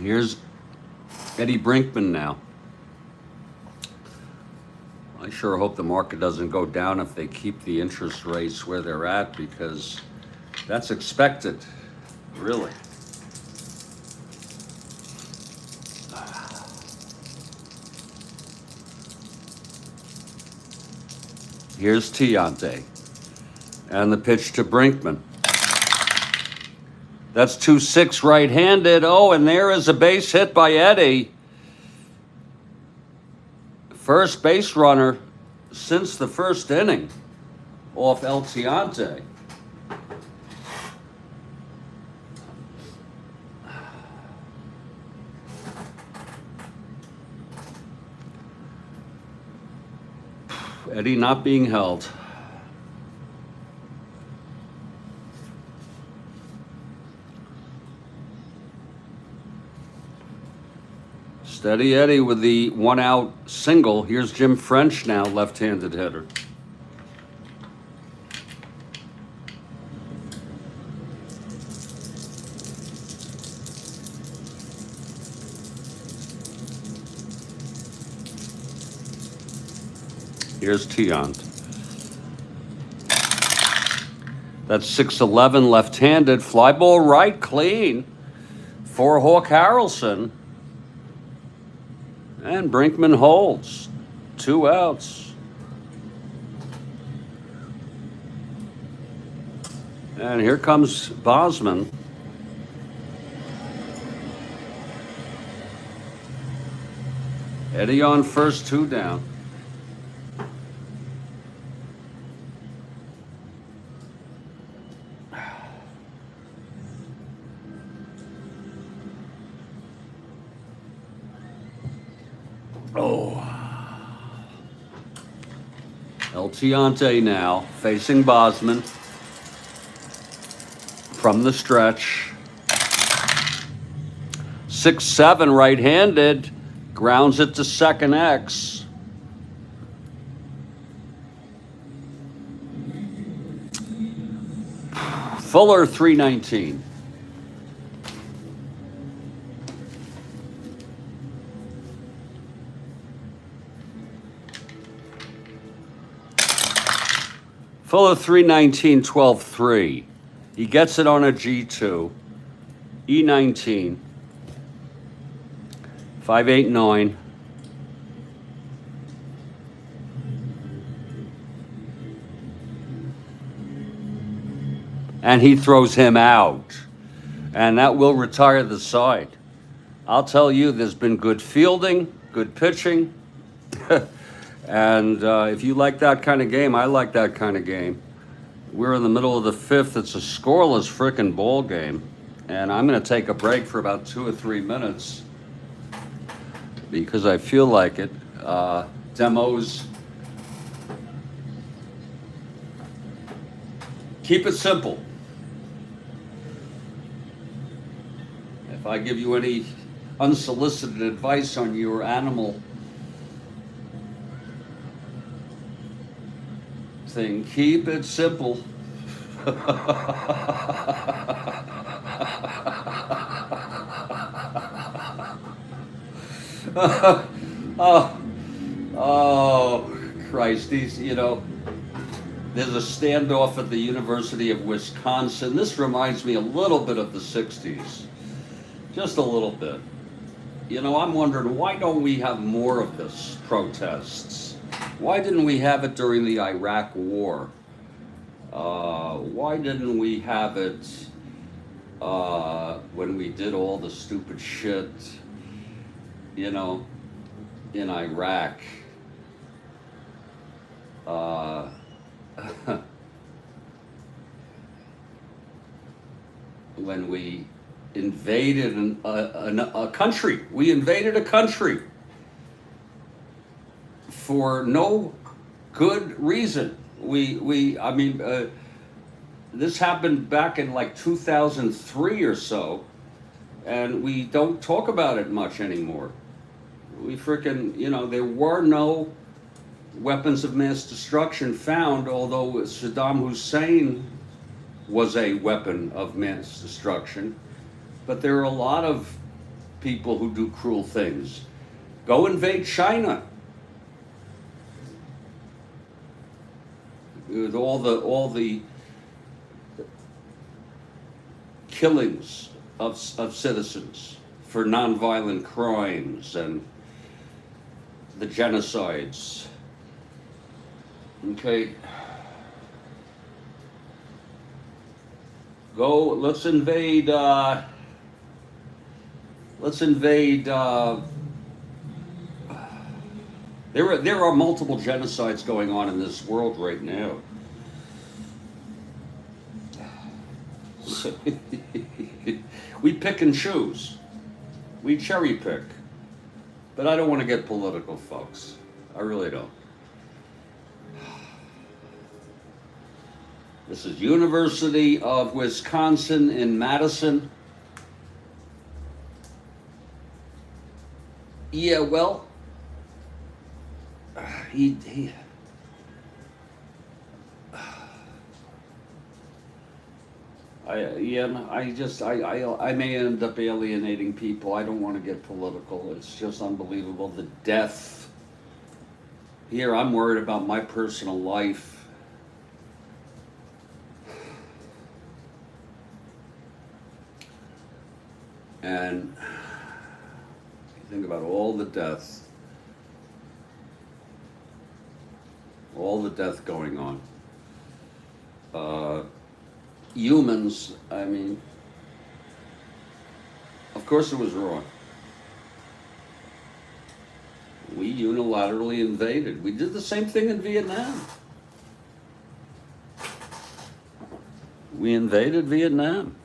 Here's Eddie Brinkman now. I sure hope the market doesn't go down if they keep the interest rates where they're at, because that's expected, really. Here's Tiante and the pitch to Brinkman. That's 2-6 right-handed. Oh, and there is a base hit by Eddie. First base runner since the first inning off El Tiante. Eddie not being held. Steady Eddie with the 1-out single. Here's Jim French now, left-handed hitter. Here's Tiant. That's 6-11 left-handed. Fly ball right, clean for Hawk Harrelson. And Brinkman holds. 2 outs. And here comes Bosman. Eddie on first, 2 down. Oh. El Tiante now facing Bosman from the stretch. 6-7 right-handed, grounds it to second X. Fuller 319. Fuller 319, 12-3. He gets it on a G2. E19. 5-8-9. And he throws him out. And that will retire the side. I'll tell you, there's been good fielding, good pitching. And if you like that kind of game, I like that kind of game. We're in the middle of the 5th. It's a scoreless frickin' ball game. And I'm going to take a break for about 2 or 3 minutes because I feel like it. Demos. Keep it simple. If I give you any unsolicited advice on your animal thing, keep it simple. Oh, Christ, these, you know, there's a standoff at the University of Wisconsin. This reminds me a little bit of the 60s, just a little bit. You know, I'm wondering, why don't we have more of this protests? Why didn't we have it during the Iraq War? Why didn't we have it when we did all the stupid shit, you know, in Iraq? When we invaded a country. We invaded a country for no good reason. I mean, this happened back in like 2003 or so, and we don't talk about it much anymore. We freaking, there were no weapons of mass destruction found, although Saddam Hussein was a weapon of mass destruction. But there are a lot of people who do cruel things. Go invade China. With all the killings of citizens for nonviolent crimes and the genocides. Okay. Let's invade there are multiple genocides going on in this world right now. We pick and choose. We cherry pick. But I don't want to get political, folks. I really don't. This is University of Wisconsin in Madison. Yeah, well, I may end up alienating people. I don't want to get political. It's just unbelievable. The death. Here, I'm worried about my personal life. And think about all the death going on. Humans, I mean, of course it was wrong. We unilaterally invaded. We did the same thing in Vietnam. We invaded Vietnam.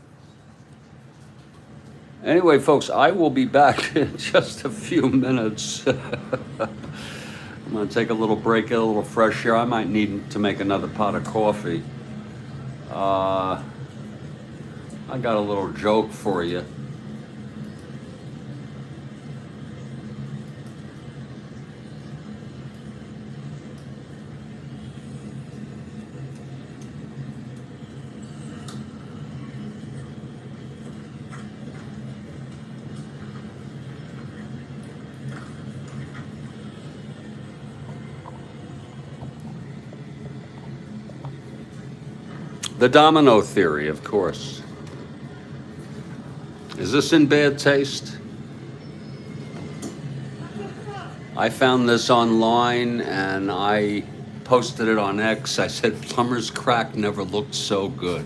Anyway, folks, I will be back in just a few minutes. I'm going to take a little break, get a little fresh air. I might need to make another pot of coffee. I got a little joke for you. The domino theory, of course. Is this in bad taste? I found this online and I posted it on X. I said, plumber's crack never looked so good.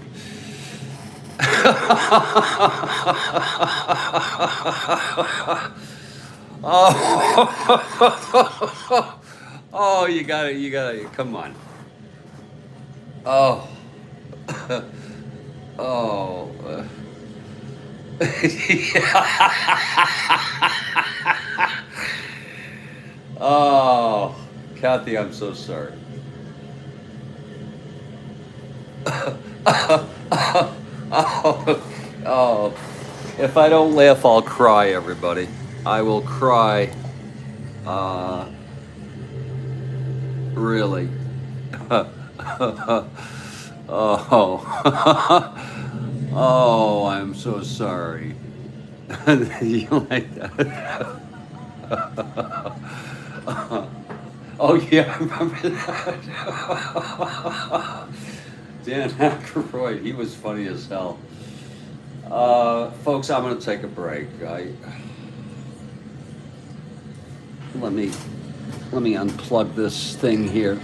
Oh, you gotta, come on. Oh. Oh. Oh, Kathy, I'm so sorry. Oh, if I don't laugh, I'll cry, everybody. I will cry. Really. Oh. Oh, I'm so sorry. You like that? Oh, yeah, I remember that. Dan Aykroyd, he was funny as hell. Folks, I'm going to take a break. Let me unplug this thing here.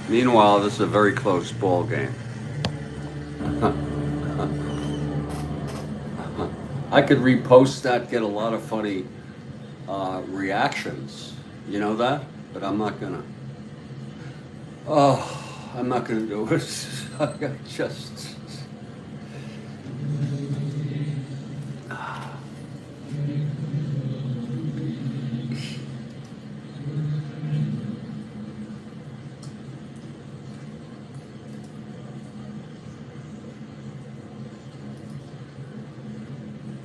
Meanwhile, this is a very close ball game. I could repost that, get a lot of funny reactions. You know that? But I'm not gonna. Oh, I'm not gonna do it. I just.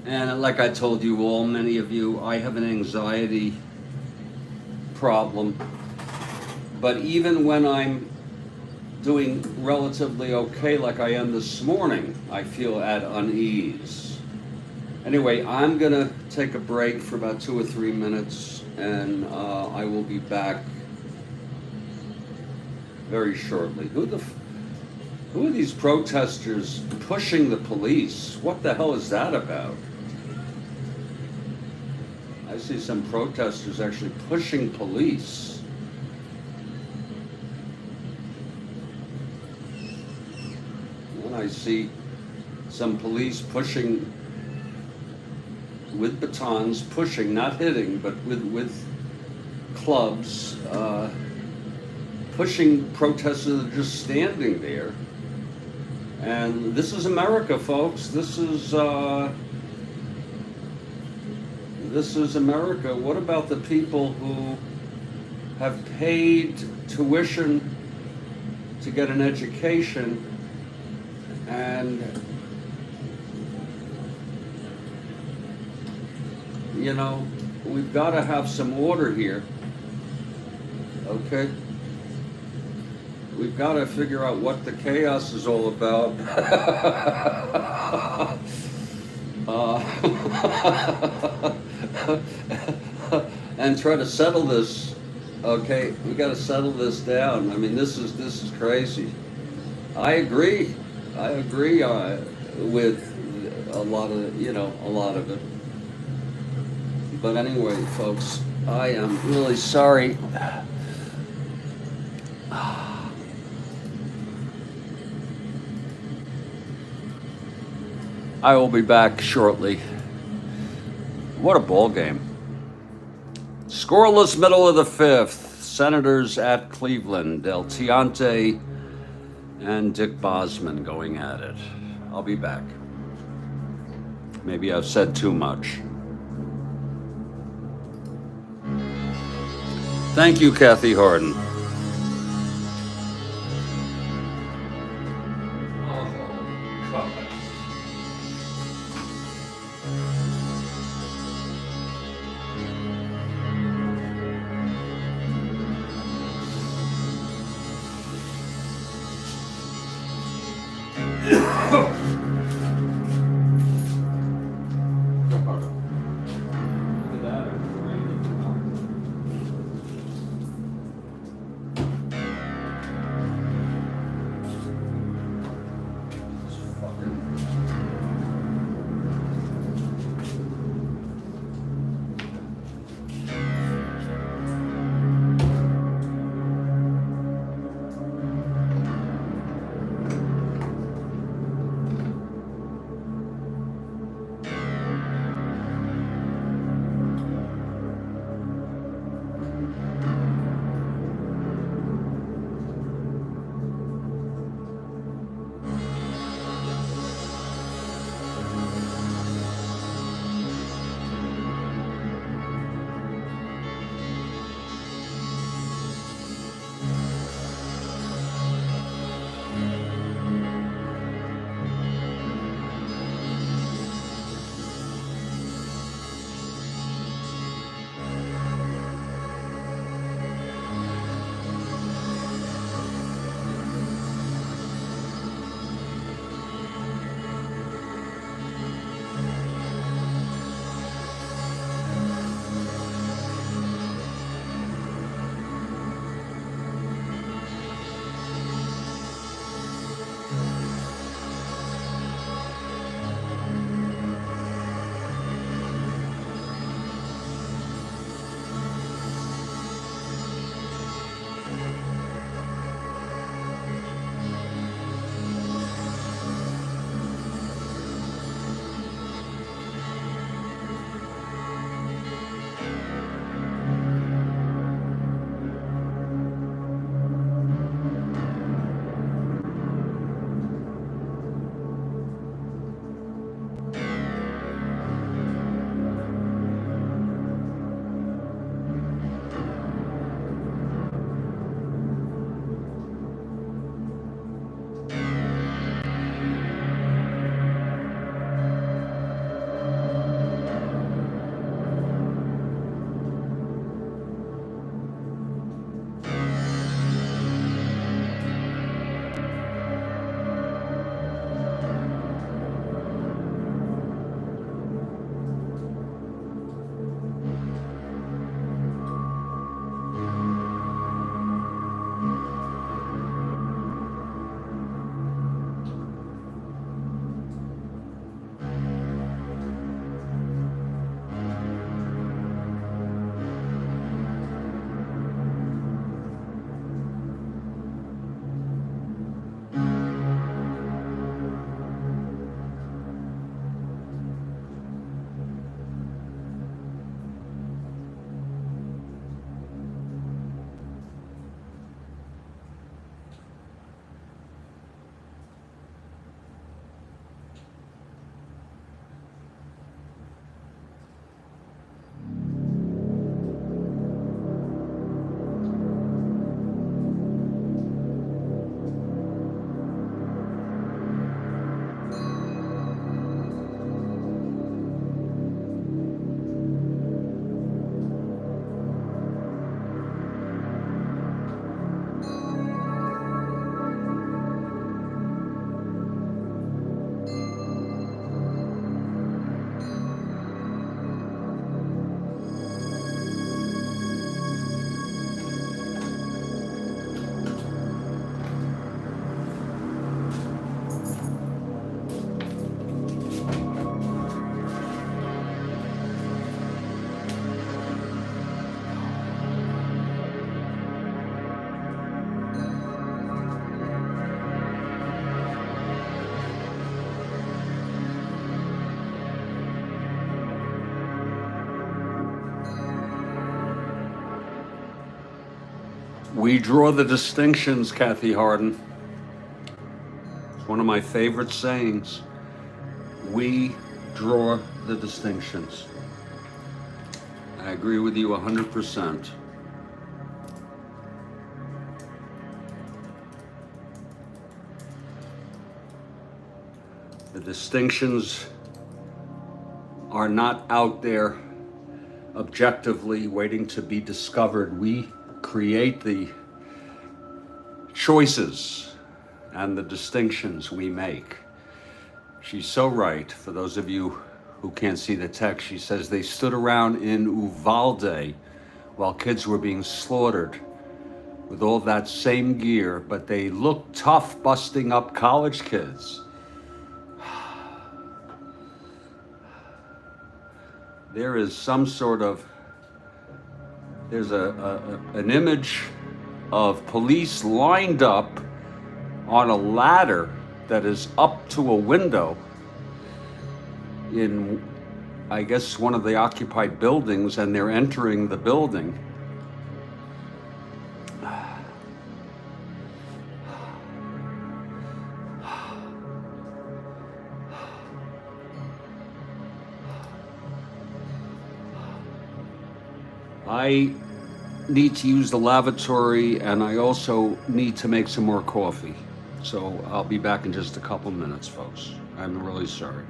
And like I told you all, many of you, I have an anxiety problem. But even when I'm doing relatively okay, like I am this morning, I feel at unease. Anyway, I'm gonna take a break for about 2 or 3 minutes, and I will be back very shortly. Who are these protesters pushing the police? What the hell is that about? I see some protesters actually pushing police. And I see some police pushing with batons, pushing, not hitting, but with clubs, pushing protesters that are just standing there. And this is America, folks. This is America. What about the people who have paid tuition to get an education, and you know, we've got to have some order here, okay? We've got to figure out what the chaos is all about. And try to settle this, okay? We got to settle this down. I mean, this is crazy. I agree with a lot of it. But anyway, folks, I am really sorry. I will be back shortly. What a ball game. Scoreless middle of the fifth. Senators at Cleveland. Del Tiante and Dick Bosman going at it. I'll be back. Maybe I've said too much. Thank you, Kathy Harden. We draw the distinctions, Kathy Harden. It's one of my favorite sayings. We draw the distinctions. I agree with you 100%. The distinctions are not out there objectively waiting to be discovered. We create the choices and the distinctions we make. She's so right. For those of you who can't see the text, she says they stood around in Uvalde while kids were being slaughtered with all that same gear, but they looked tough busting up college kids. There is some sort of, there's an image of police lined up on a ladder that is up to a window in, I guess, one of the occupied buildings, and they're entering the building. I need to use the lavatory, and I also need to make some more coffee. So I'll be back in just a couple minutes, folks. I'm really sorry.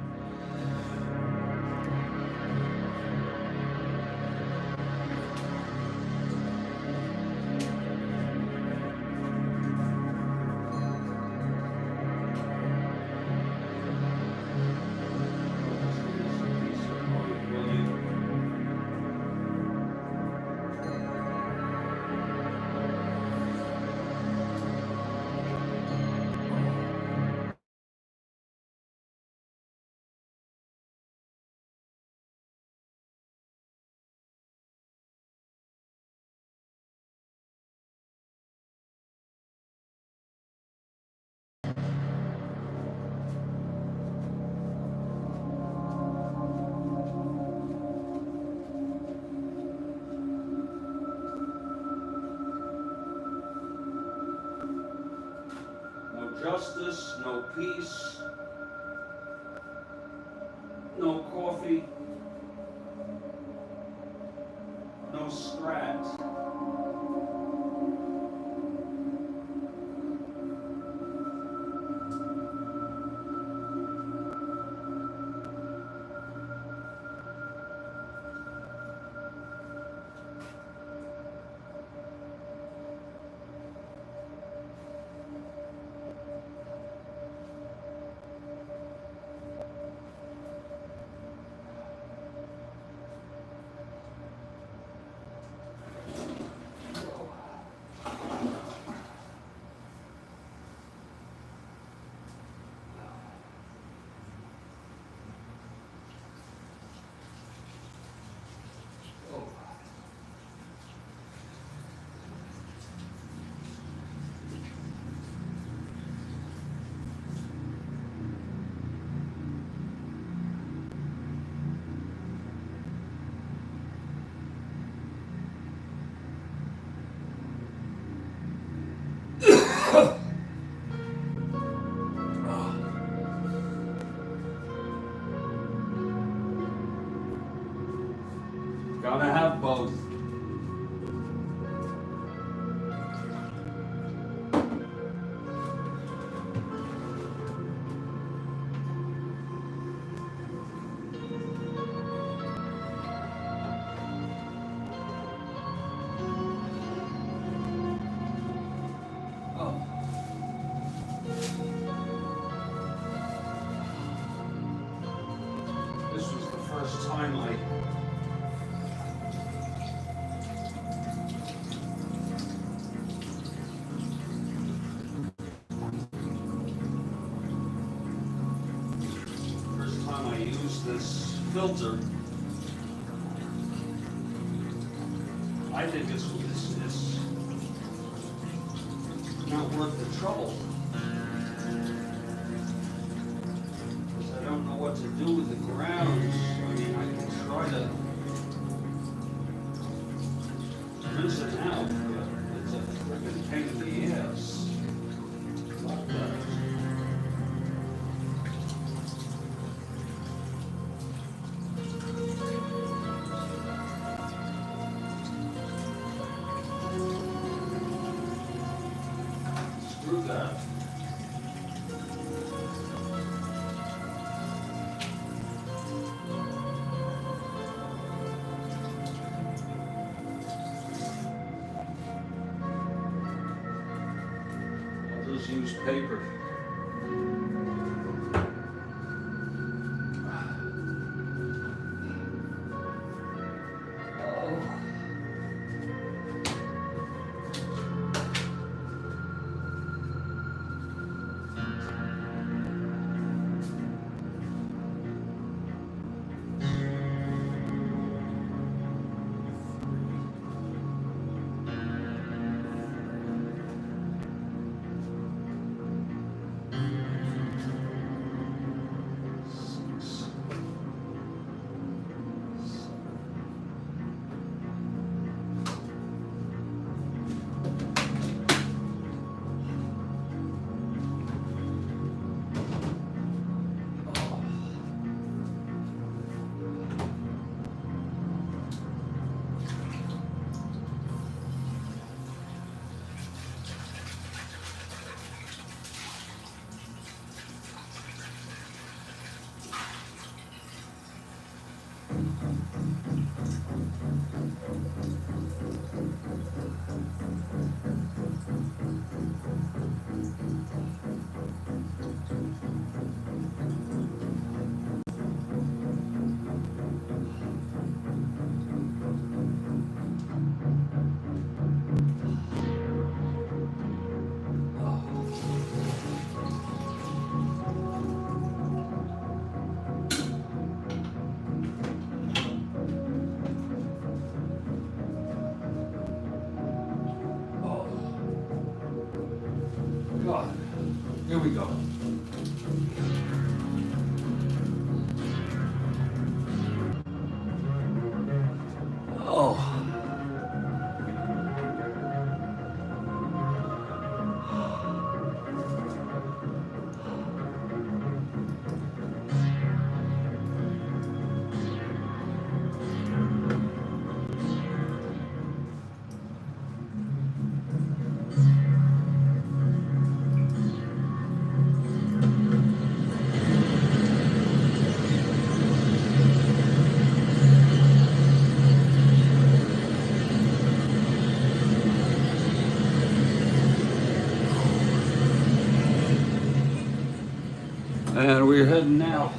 No justice, no peace, no coffee, no Strat. Gotta have both. This was the first time I used this filter. I think it's not worth the trouble. Because I don't know what to do with the grounds. I mean, I can try to rinse it out, but it's a Freaking pain in the ass. Fuck that. Screw that. I'll just use paper. God. Here we go. Oh. And we're heading now.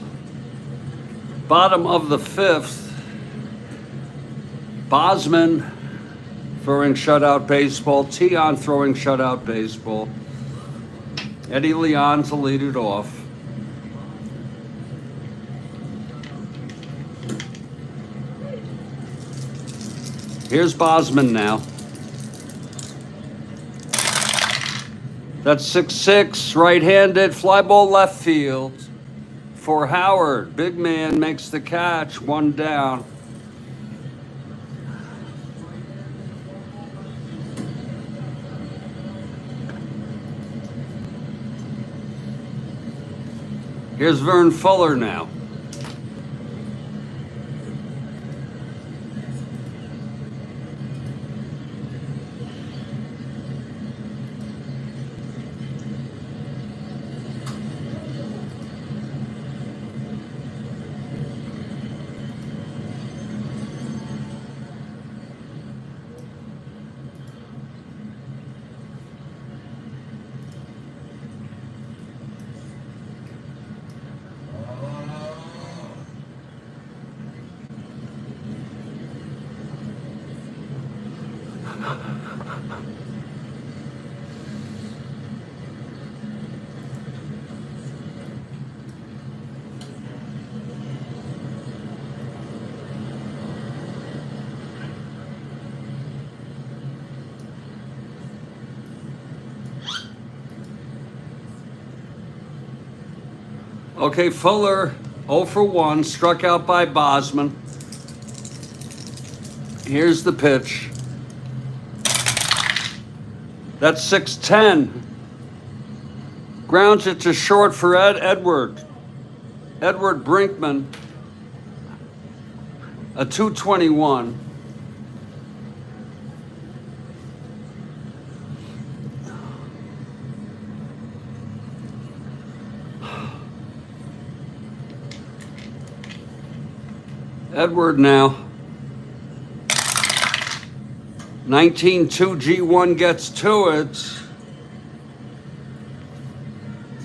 Bottom of the fifth. Bosman throwing shutout baseball. Tion throwing shutout baseball. Eddie Leon to lead it off. Here's Bosman now. That's 6-6, right-handed, fly ball left field for Howard. Big man makes the catch, one down. Here's Vern Fuller now. Okay, Fuller 0 for 1, struck out by Bosman. Here's the pitch. That's 6-10. Grounds it to short for Edward. Edward Brinkman, a 221. Edward now. 19-2 G1 gets to it.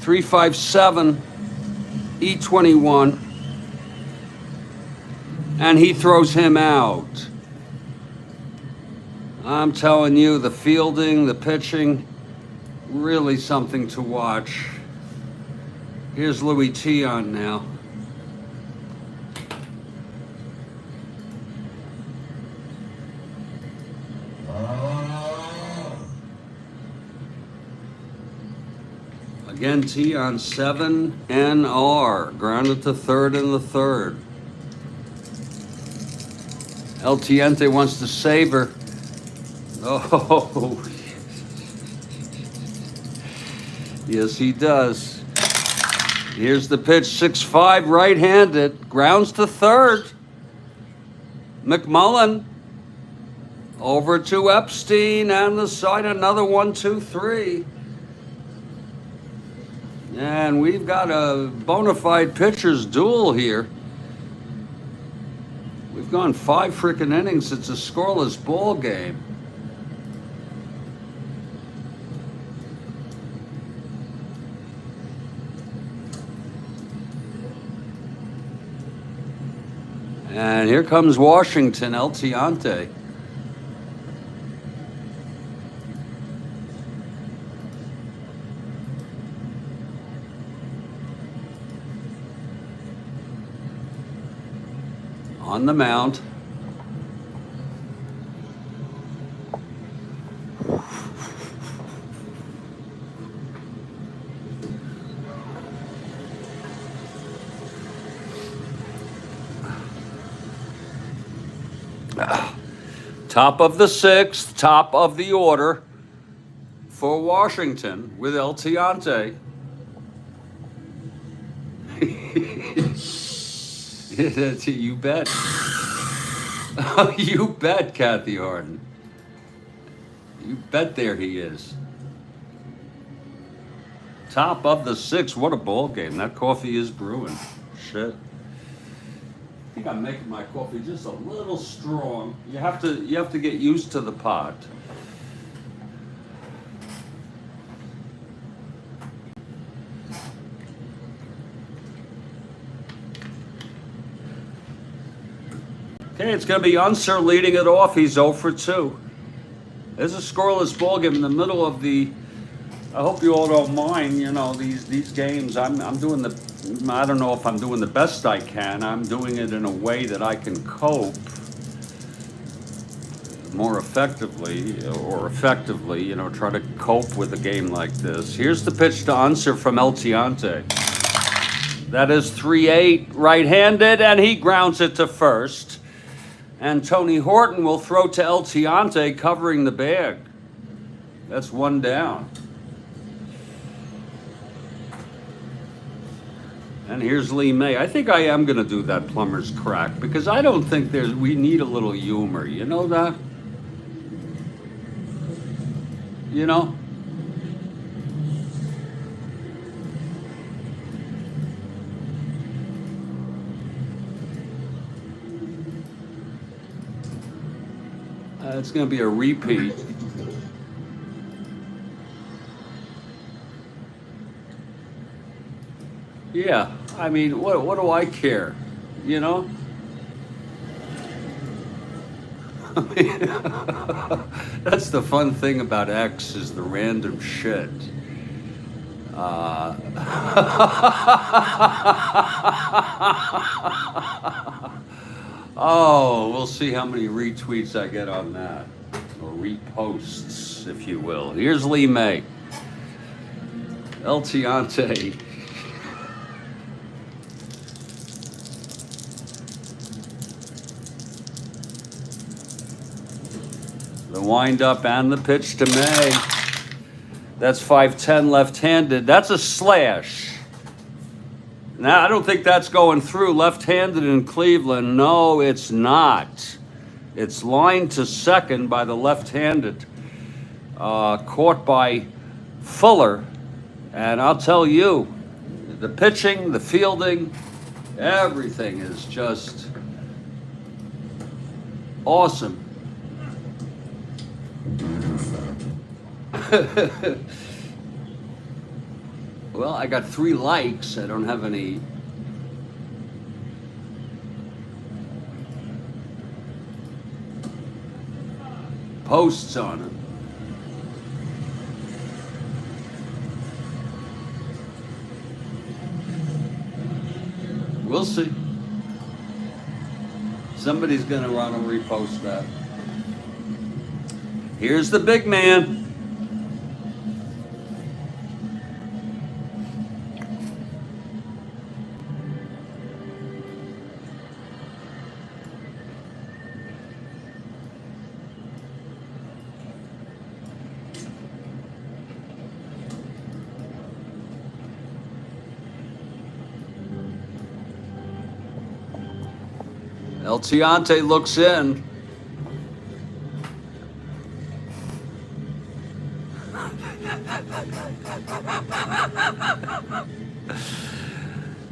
357 E21. And he throws him out. I'm telling you, the fielding, the pitching, really something to watch. Here's Louis T on now. Again, T on 7 NR. Grounded to third in the third. El Tiente wants to save her. Oh, yes, he does. Here's the pitch, 6-5, right-handed. Grounds to third. McMullen over to Epstein and the side, another 1-2-3. And we've got a bona fide pitcher's duel here. We've gone 5 freaking innings. It's a scoreless ball game. And here comes Washington, El Tiante. On the mound. Top of the 6th, top of the order for Washington with El Tiante. You bet. Oh, you bet, Kathy Harden. You bet there he is. Top of the 6th. What a ball game. That coffee is brewing. Shit. I think I'm making my coffee just a little strong. You have to get used to the pot. Okay, it's going to be Unser leading it off. He's 0 for 2. There's a scoreless ball game in the middle of the. I hope you all don't mind. You know these games. I'm doing the. I don't know if I'm doing the best I can. I'm doing it in a way that I can cope more effectively, or effectively. You know, try to cope with a game like this. Here's the pitch to Unser from El Tiante. That is 3-8, right-handed, and he grounds it to first. And Tony Horton will throw to El Tiante, covering the bag. That's 1 down. And here's Lee May. I think I am going to do that plumber's crack because I don't think we need a little humor. You know that? You know? It's going to be a repeat. Yeah, I mean, what do I care? You know? That's the fun thing about X is the random shit. Oh, we'll see how many retweets I get on that, or reposts, if you will. Here's Lee May. El Tiante. The wind-up and the pitch to May. That's 5'10" left-handed. That's a slash. Now, I don't think that's going through. Left-handed in Cleveland. No, it's not. It's lined to second by the left-handed. Caught by Fuller. And I'll tell you, the pitching, the fielding, everything is just awesome. Well, I got 3 likes. I don't have any posts on it. We'll see. Somebody's gonna run and repost that. Here's the big man. El Tiante looks in.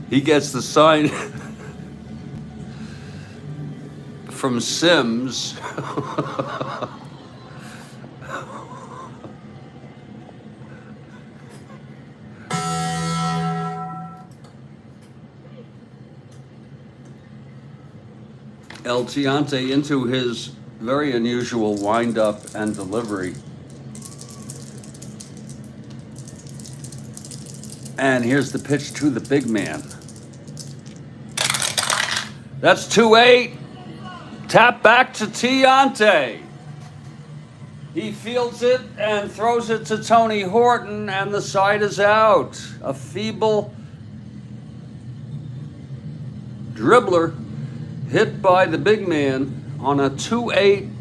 He gets the sign from Sims. El Tiante into his very unusual wind-up and delivery. And here's the pitch to the big man. That's 2-8. Tap back to Tiante. He fields it and throws it to Tony Horton, and the side is out. A feeble dribbler hit by the big man on a 2-8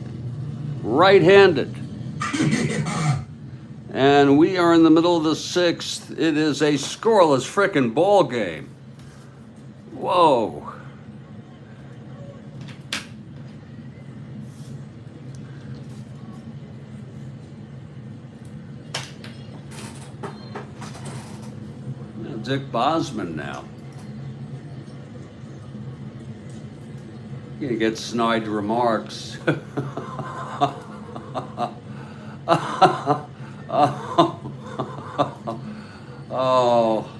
right-handed. And we are in the middle of the 6th. It is a scoreless frickin' ball game. Whoa. Dick Bosman now. You're gonna get snide remarks. Oh.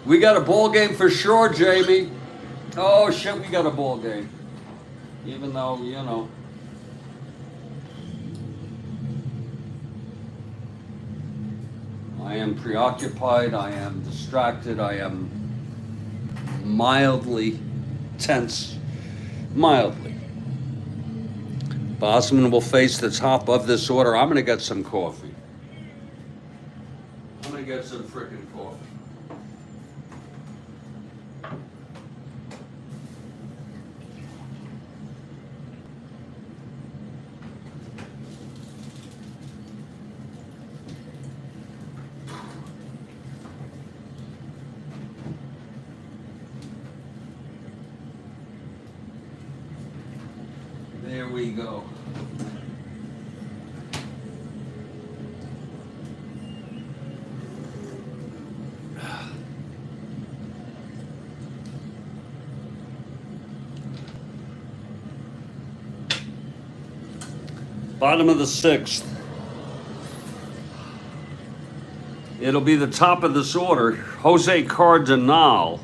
We got a ball game for sure, Jamie. Oh shit, we got a ball game. Even though, you know. I am preoccupied, I am distracted, I am mildly tense. Mildly. Bosman will face the top of this order. I'm gonna get some coffee. I'm gonna get some frickin' coffee. There we go. Bottom of the 6th. It'll be the top of this order. Jose Cardinal.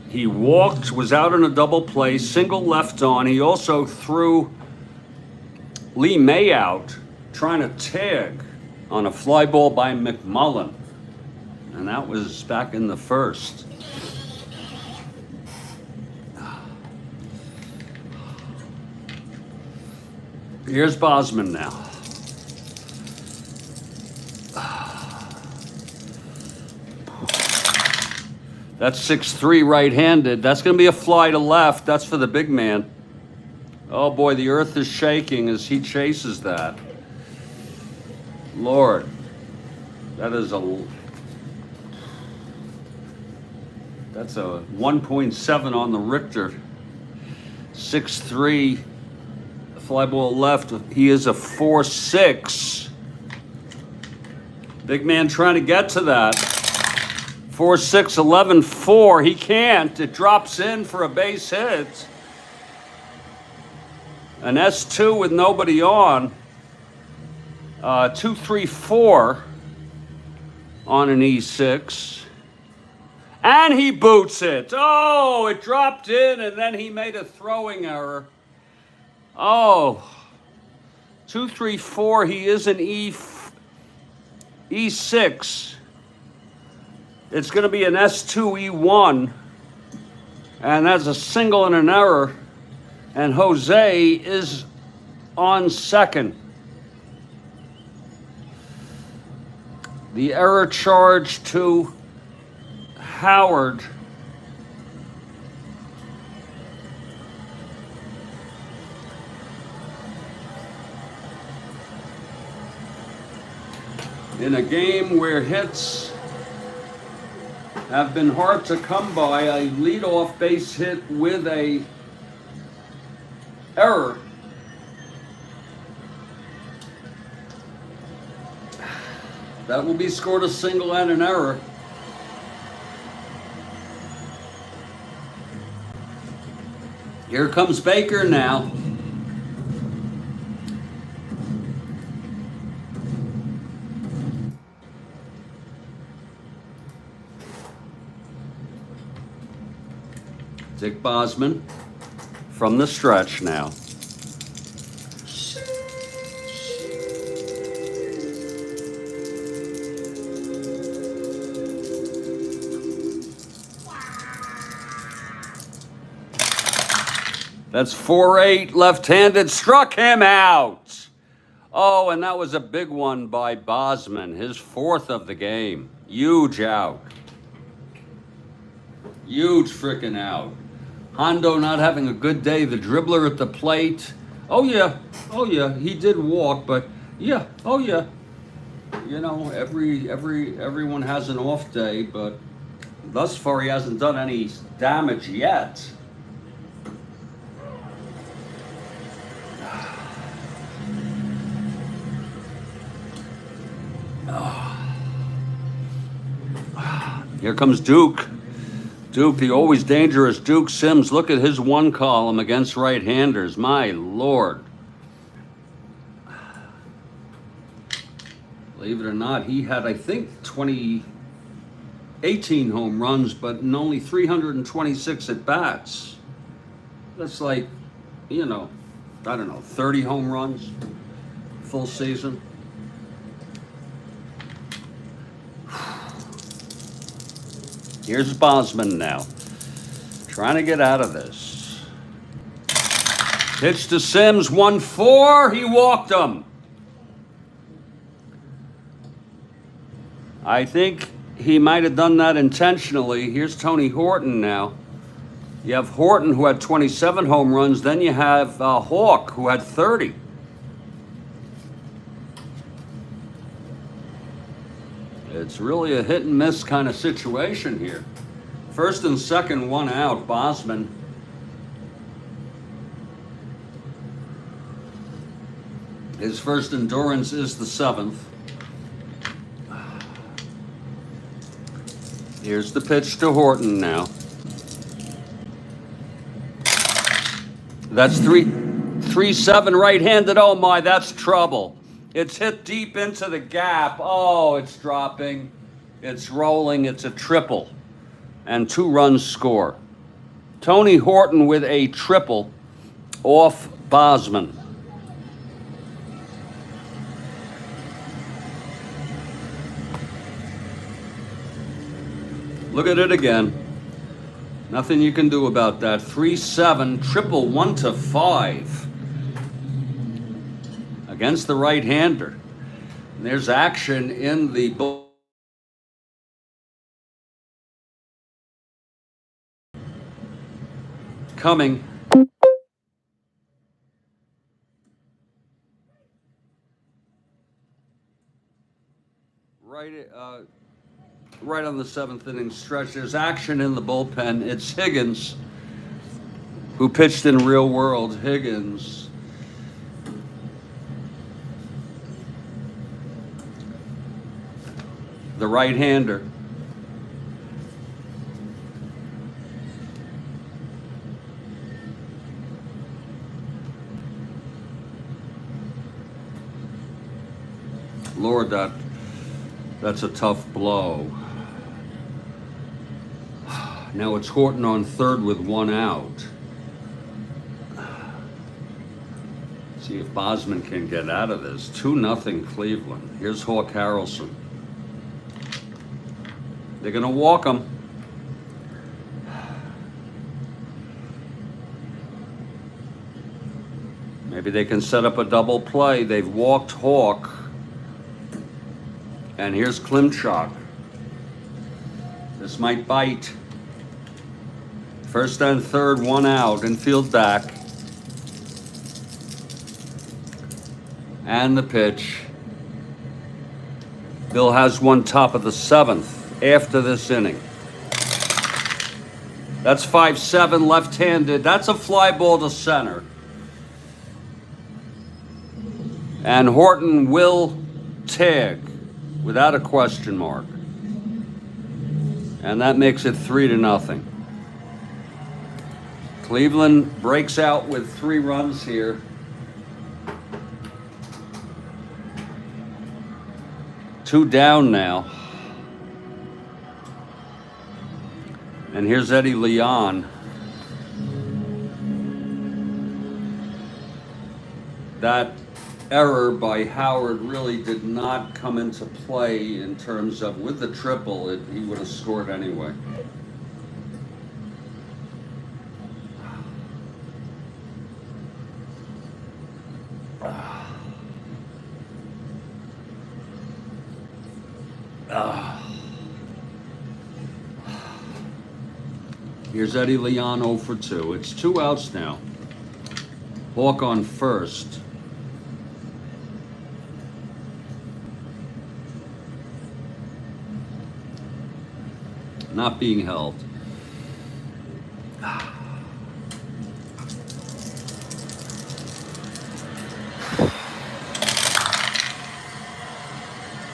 He walked, was out in a double play, single left on. He also threw Lee May out, trying to tag on a fly ball by McMullen. And that was back in the 1st. Here's Bosman now. That's 6-3 right-handed. That's going to be a fly to left. That's for the big man. Oh boy, the earth is shaking as he chases that. Lord, that's a 1.7 on the Richter. 6-3, fly ball left. He is a 4-6. Big man trying to get to that. 4-6, 11-4. He can't. It drops in for a base hit. An S2 with nobody on. 2-3-4 on an E6. And he boots it. Oh, it dropped in and then he made a throwing error. Oh, 2-3-4. He is an E6. It's going to be an S2 E1. And that's a single and an error. And Jose is on second. The error charge to Howard. In a game where hits have been hard to come by, a leadoff base hit with a error. That will be scored a single and an error. Here comes Baker now. Dick Bosman from the stretch now. That's 4-8, left-handed, struck him out. Oh, and that was a big one by Bosman, his fourth of the game. Huge out. Huge freaking out. Hondo not having a good day, the dribbler at the plate. Oh yeah, he did walk, but yeah, oh yeah. You know, everyone has an off day, but thus far he hasn't done any damage yet. Here comes Duke. Duke, the always dangerous Duke Sims. Look at his one column against right-handers. My Lord. Believe it or not, he had, I think, 18 home runs, but in only 326 at-bats. That's like, you know, I don't know, 30 home runs full season. Here's Bosman now, trying to get out of this. Pitch to Sims, 1-4, he walked him. I think he might have done that intentionally. Here's Tony Horton now. You have Horton, who had 27 home runs, then you have Hawk, who had 30. It's really a hit and miss kind of situation here. First and second, one out, Bosman. His first endurance is the 7th. Here's the pitch to Horton now. That's 3-7 right-handed. Oh my, that's trouble. It's hit deep into the gap. Oh, it's dropping. It's rolling. It's a triple. And 2 runs score. Tony Horton with a triple off Bosman. Look at it again. Nothing you can do about that. 3-7, triple 1-5. Against the right-hander. There's action in the coming. Right on the 7th inning stretch. There's action in the bullpen. It's Higgins, who pitched in real world. Higgins. The right-hander. Lord, that's a tough blow. Now it's Horton on third with 1 out. See if Bosman can get out of this. 2-0 Cleveland. Here's Hawk Harrelson. They're going to walk him. Maybe they can set up a double play. They've walked Hawk. And here's Klimchak. This might bite. First and third, 1 out. Infield back. And the pitch. Bill has one top of the 7th after this inning. That's 5-7 left-handed. That's a fly ball to center. And Horton will tag without a question mark. And that makes it 3-0. Cleveland breaks out with 3 runs here. Two down now. And here's Eddie Leon. That error by Howard really did not come into play in terms of, with the triple, he would have scored anyway. Here's Eddie Leon 0 for 2. It's 2 outs now. Hawk on first. Not being held.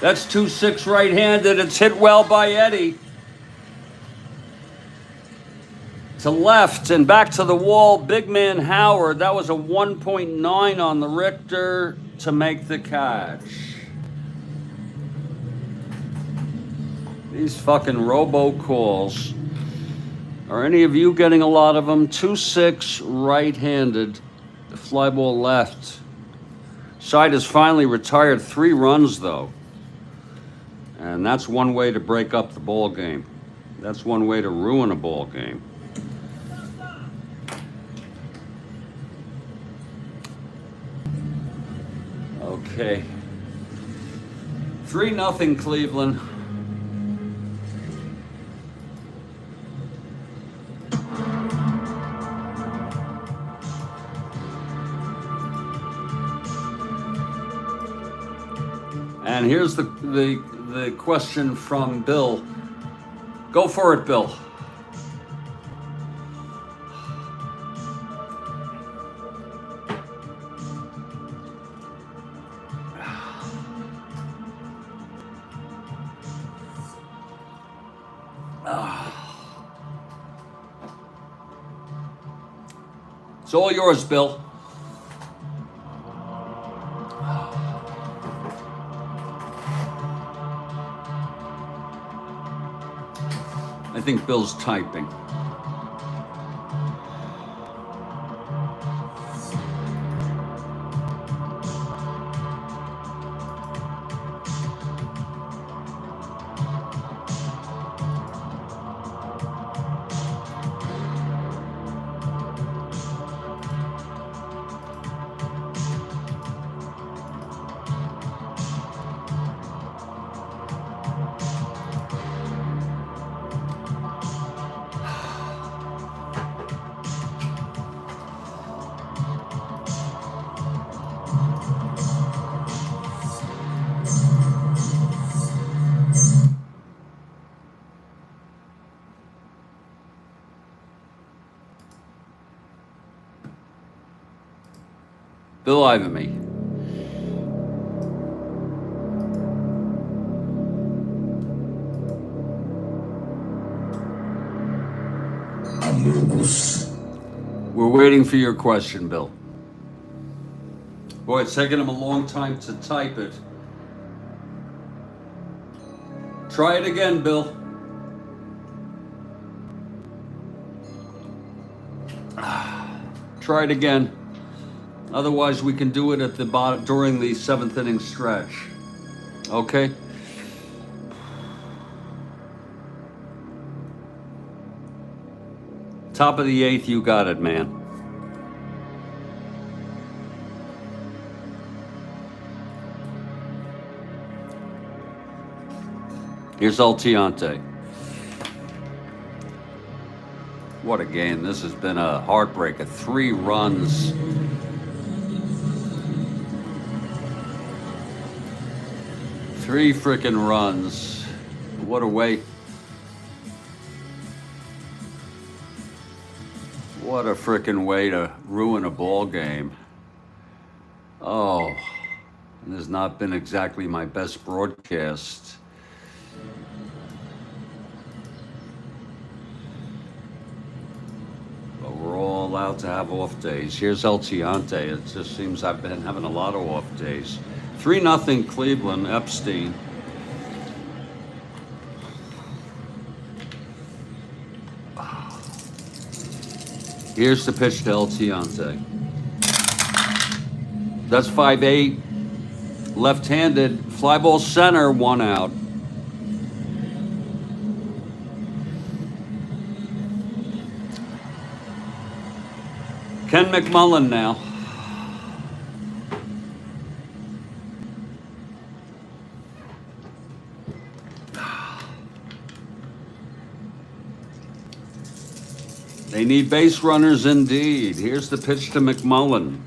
That's 2-6 right-handed. It's hit well by Eddie. To left and back to the wall, big man Howard. That was a 1.9 on the Richter to make the catch. These fucking robocalls. Are any of you getting a lot of them? 2-6 right-handed. The fly ball left. Side has finally retired 3 runs though. And that's one way to break up the ball game. That's one way to ruin a ball game. Okay. 3-0 Cleveland. And here's the question from Bill. Go for it, Bill. It's all yours, Bill. I think Bill's typing. Bill Ivamy. We're waiting for your question, Bill. Boy, it's taking him a long time to type it. Try it again, Bill. Try it again. Otherwise, we can do it at the bottom during the 7th inning stretch. Okay? Top of the 8th, you got it, man. Here's Alciante. What a game. This has been a heartbreaker. 3 runs. Three freaking runs. What a way. What a freaking way to ruin a ball game. Oh, this has not been exactly my best broadcast. But we're all allowed to have off days. Here's Alciante. It just seems I've been having a lot of off days. 3-0 Cleveland, Epstein. Here's the pitch to Alciante. That's 5-8. Left-handed. Fly ball center, 1 out. Ken McMullen now. They need base runners indeed. Here's the pitch to McMullen.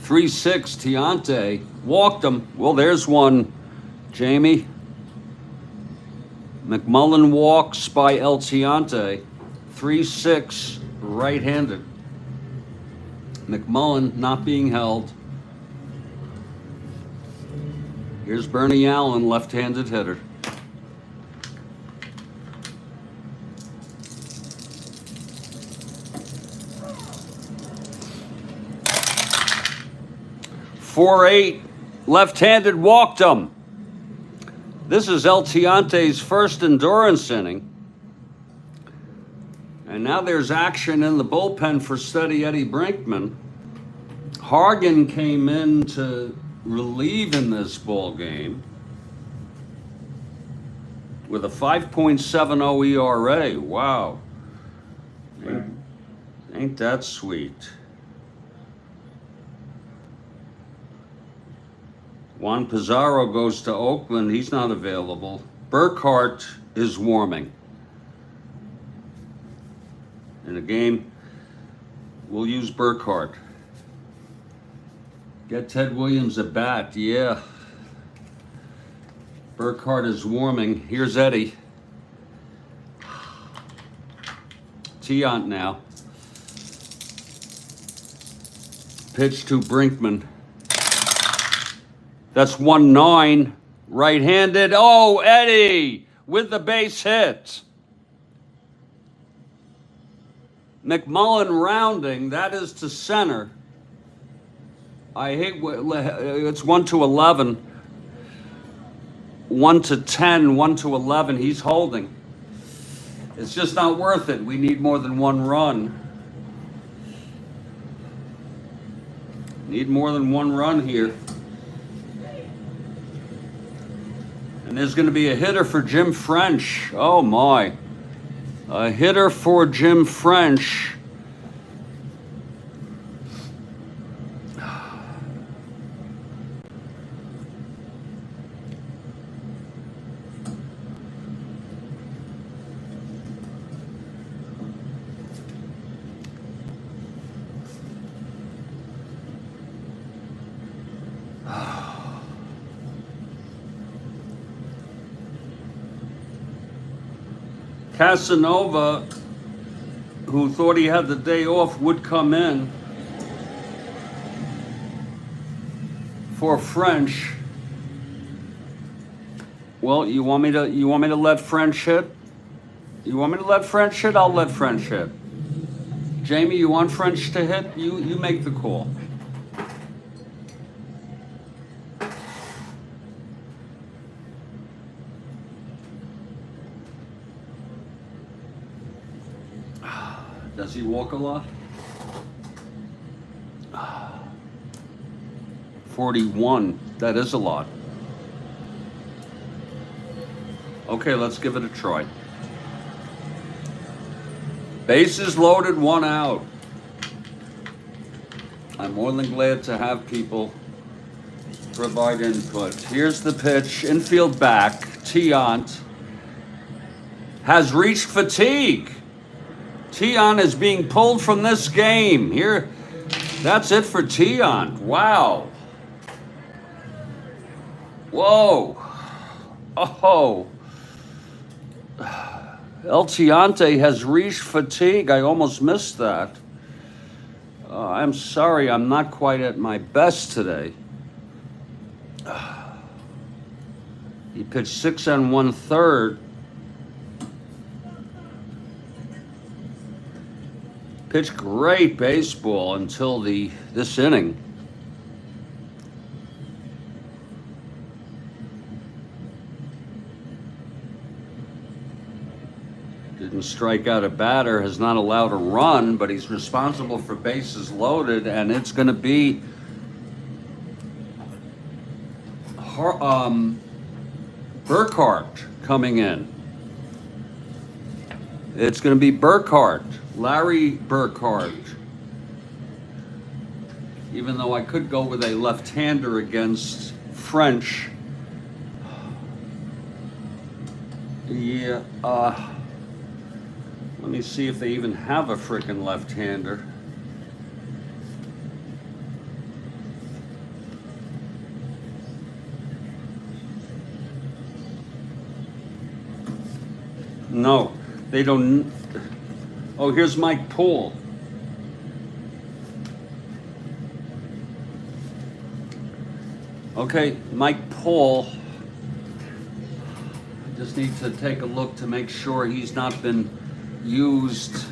3-6, Tiante. Walked him. Well, there's one, Jamie. McMullen walks by Alciante. 3-6, right-handed. McMullen not being held. Here's Bernie Allen, left-handed hitter. .48, left-handed, walked him. This is Alciante's first endurance inning. And now there's action in the bullpen for steady Eddie Brinkman. Hargan came in to relieve in this ball game with a 5.70 ERA. Wow. Ain't that sweet. Juan Pizarro goes to Oakland. He's not available. Burkhart is warming. In a game, we'll use Burkhart. Get Ted Williams a bat. Yeah. Burkhart is warming. Here's Eddie. Tiant now. Pitch to Brinkman. That's 1-9, right-handed. Oh, Eddie with the base hit. McMullen rounding, that is to center. I hate, it's 1-11. 1-10, 1-11, he's holding. It's just not worth it. We need more than 1 run. Need more than 1 run here. And there's going to be a hitter for Jim French. Oh, my. A hitter for Jim French. Casanova, who thought he had the day off, would come in. for French. Well, you want me to let French hit? You want me to let French hit? I'll let French hit. Jamie, you want French to hit? You make the call. Does he walk a lot? 41. That is a lot. Okay, let's give it a try. Bases loaded, 1 out. I'm more than glad to have people provide input. Here's the pitch, infield back. Tiant has reached fatigue. Tiant is being pulled from this game. Here, that's it for Tiant. Wow. Whoa. Oh. El Tiante has reached fatigue. I almost missed that. I'm sorry, I'm not quite at my best today. He pitched 6 1/3. Pitched great baseball until this inning. Didn't strike out a batter, has not allowed a run, but he's responsible for bases loaded, and it's going to be Burkhart coming in. It's going to be Burkhart, Larry Burkhart. Even though I could go with a left-hander against French. Yeah, let me see if they even have a frickin' left-hander. No, they don't. Oh, here's Mike Poole. Okay, Mike Poole. Just need to take a look to make sure he's not been used.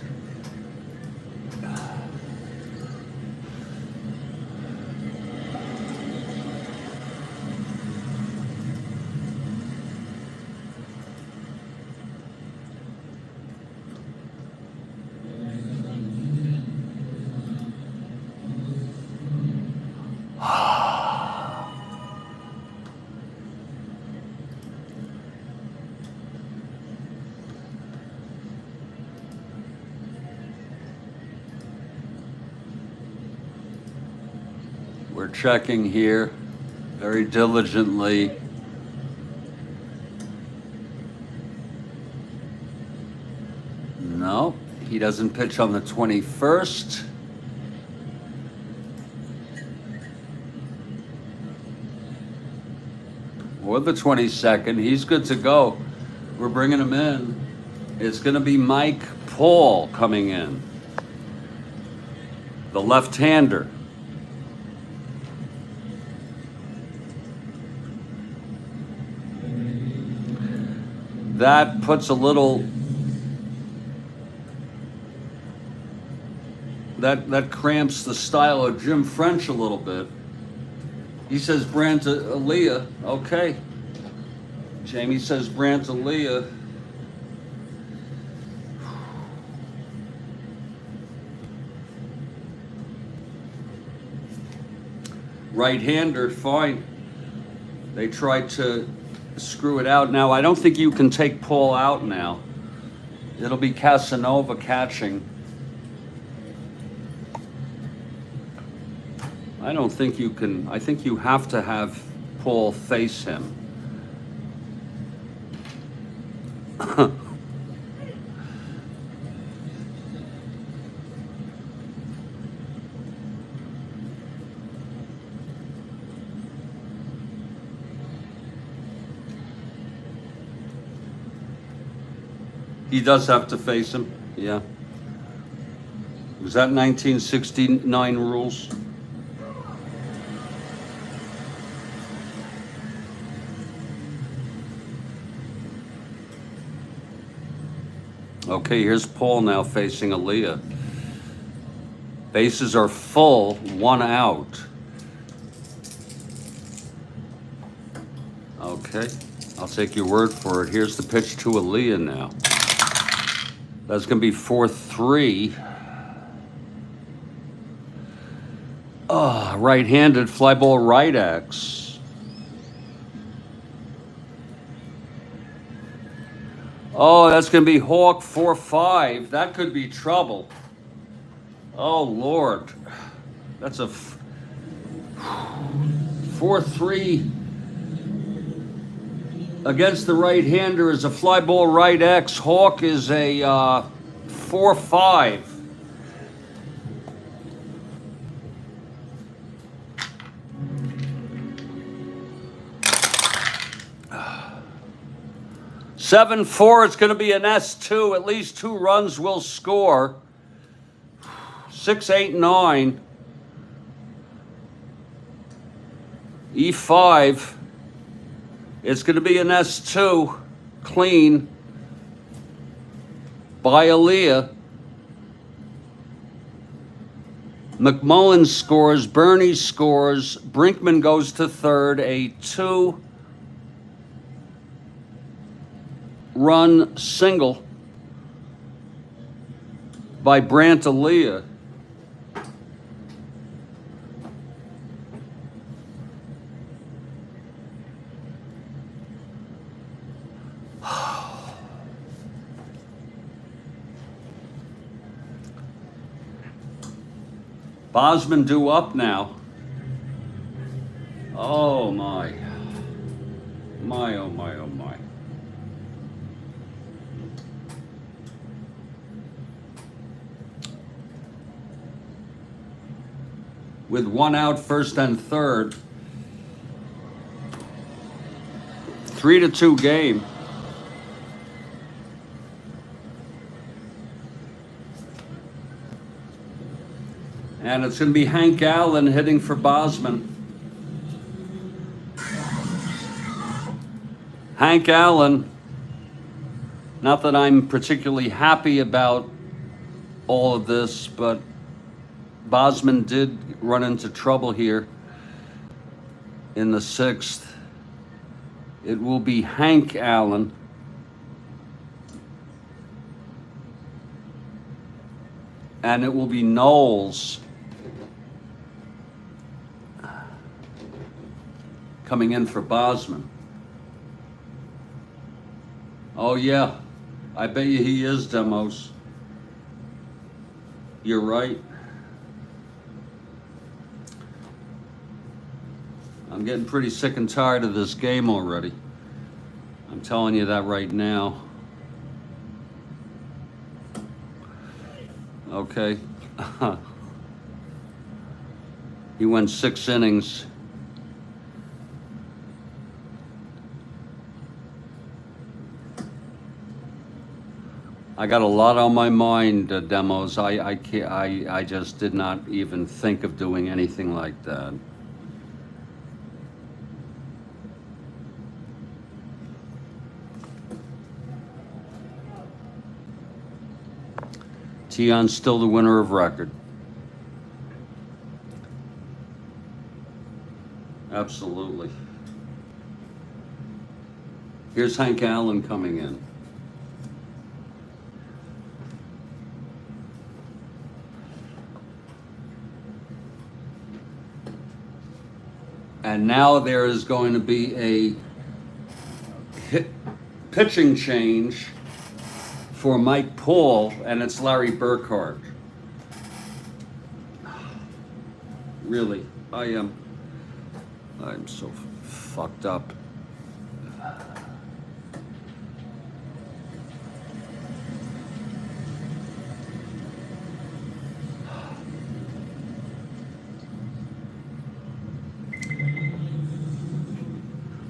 We're checking here very diligently. No, he doesn't pitch on the 21st. Or the 22nd. He's good to go. We're bringing him in. It's going to be Mike Poole coming in, the left-hander. That puts a little, that cramps the style of Jim French a little bit. He says Brantalia. Okay. Jamie says Brantalia. Right-hander, fine. They tried to screw it out. Now, I don't think you can take Paul out now. It'll be Casanova catching. I don't think you can. I think you have to have Paul face him. He does have to face him, yeah. Was that 1969 rules? Okay, here's Paul now facing Aaliyah. Bases are full, 1 out. Okay, I'll take your word for it. Here's the pitch to Aaliyah now. That's going to be 4-3. Right-handed fly ball right X. Oh, that's going to be Hawk 4-5. That could be trouble. Oh, Lord. That's a 4-3 against the right-hander is a fly ball right X. Hawk is a 4-5. Seven four. It's going to be an S2. At least 2 runs will score. 6, 8, 9. E5. It's going to be an S2. Clean. By Aaliyah. McMullen scores. Bernie scores. Brinkman goes to third. A 2-run single by Brant Aaliyah. Bosman due up now. Oh my. My, oh my, oh my. With 1 out, first and third. 3-2 game. And it's going to be Hank Allen hitting for Bosman. Hank Allen, not that I'm particularly happy about all of this, but Bosman did run into trouble here in the 6th. It will be Hank Allen. And it will be Knowles coming in for Bosman. Oh yeah, I bet you he is, Demos. You're right. I'm getting pretty sick and tired of this game already. I'm telling you that right now. Okay. He went 6 innings. I got a lot on my mind, Demos. I just did not even think of doing anything like that. Tion's still the winner of record. Absolutely. Here's Hank Allen coming in. And now there is going to be a pitching change for Mike Paul, and it's Larry Burkhart. Really, I'm so fucked up.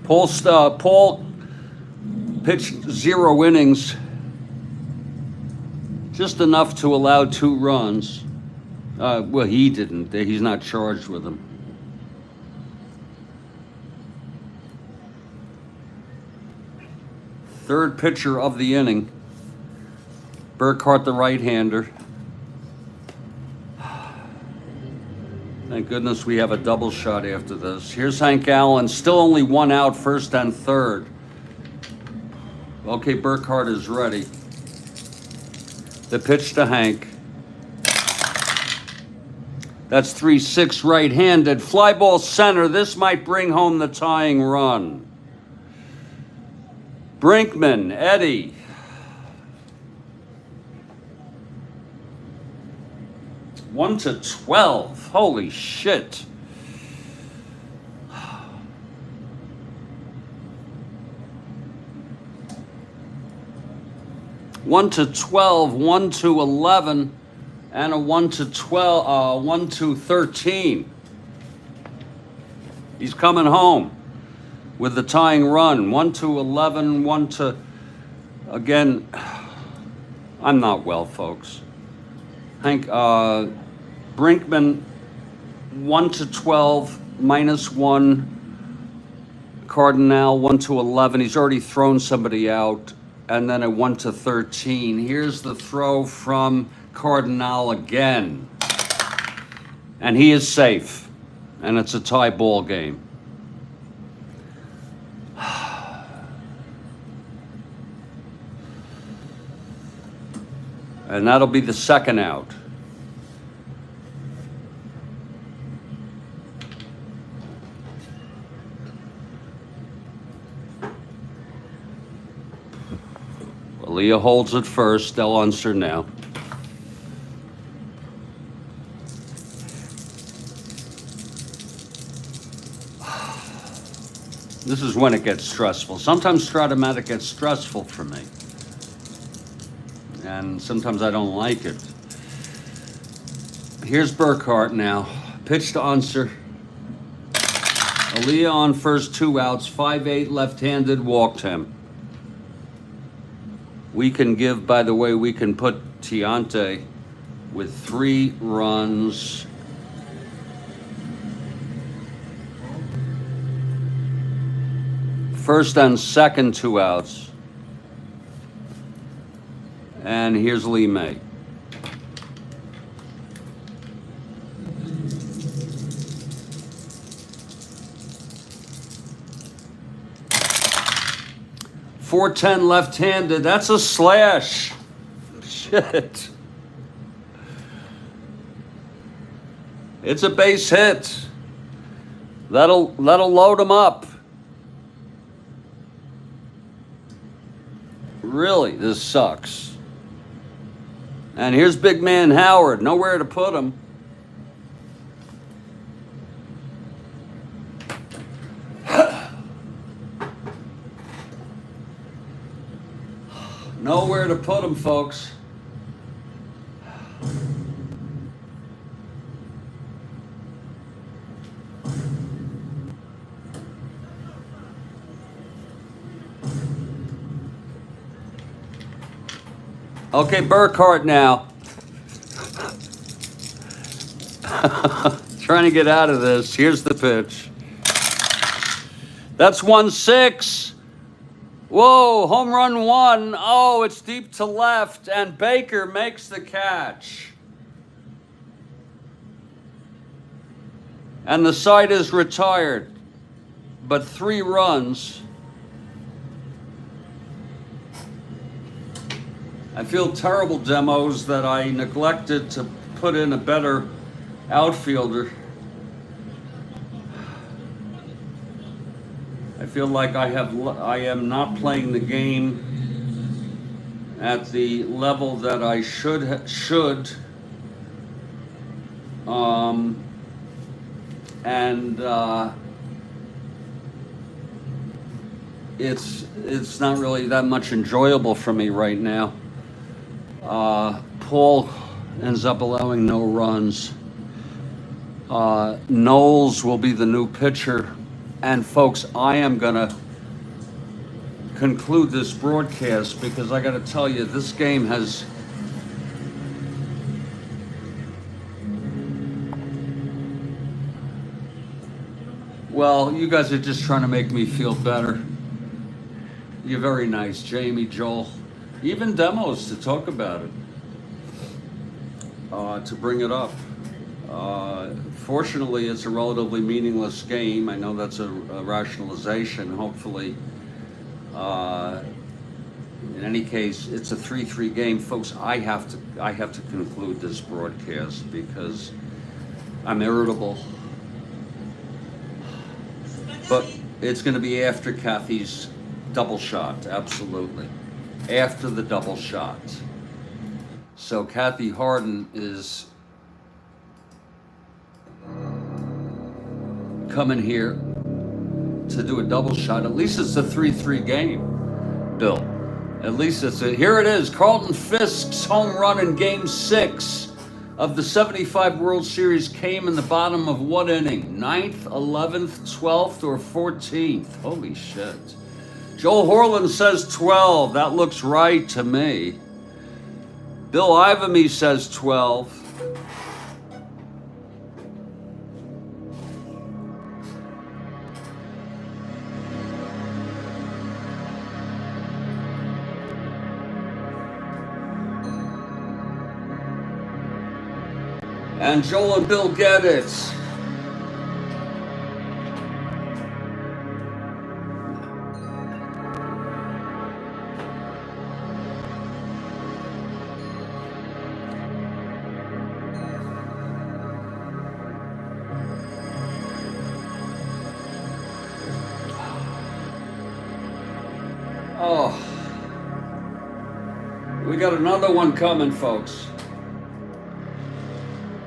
Paul pitched 0 innings, just enough to allow 2 runs. Well, he didn't. He's not charged with them. Third pitcher of the inning. Burkhart, the right-hander. Thank goodness we have a double shot after this. Here's Hank Allen, still only one out, first and third. Okay, Burkhart is ready. The pitch to Hank. That's 3-6 right-handed. Fly ball center. This might bring home the tying run. Brinkman, Eddie. One to 12. Holy shit. One to 12, 1 to 11, and a 1 to 12, 1 to 13. He's coming home with the tying run. 1 to 11, 1 to, again, I'm not well, folks. Hank, Brinkman, 1 to 12, -1. Cardinal, 1 to 11. He's already thrown somebody out. And then a 1 to 13. Here's the throw from Cardinal again. And he is safe. And it's a tie ball game. And that'll be the second out. Leah holds it first. Del Unser now. This is when it gets stressful. Sometimes Strat-O-Matic gets stressful for me. And sometimes I don't like it. Here's Burkhart now. Pitch to Unser. Aaliyah on first, 2 outs. 5'8", left-handed, walked him. We can give, by the way, we can put Tiante with 3 runs. First and second, 2 outs. And here's Lee May. .410 left-handed. That's a slash. Shit. It's a base hit. That'll load him up. Really, this sucks. And here's big man Howard. Nowhere to put him. Nowhere to put him, folks. Okay, Burkhart now. Trying to get out of this. Here's the pitch. That's 1-6. Whoa, home run 1. Oh, it's deep to left, and Baker makes the catch. And the side is retired, but 3 runs. I feel terrible, Demos, that I neglected to put in a better outfielder. I feel like I am not playing the game at the level that I should. It's not really that much enjoyable for me right now. Paul ends up allowing no runs. Knowles will be the new pitcher. And folks, I am gonna conclude this broadcast because I gotta tell you, this game has well, you guys are just trying to make me feel better. You're very nice, Jamie, Joel. even demos to talk about it, to bring it up. Fortunately, it's a relatively meaningless game. I know that's a rationalization. Hopefully, in any case, it's a 3-3 game, folks. I have to conclude this broadcast because I'm irritable. But it's going to be after Kathy's double shot, absolutely. After the double shot. So Kathy Harden is coming here to do a double shot. At least it's a 3-3 game, Bill. At least it's a, here it is, Carlton Fisk's home run in game 6 of the 75 World Series came in the bottom of what inning? 9th, 11th, 12th, or 14th? Holy shit. Joel Horland says 12. That looks right to me. Bill Ivamy says 12. And Joel and Bill get it. Oh, we got another one coming, folks.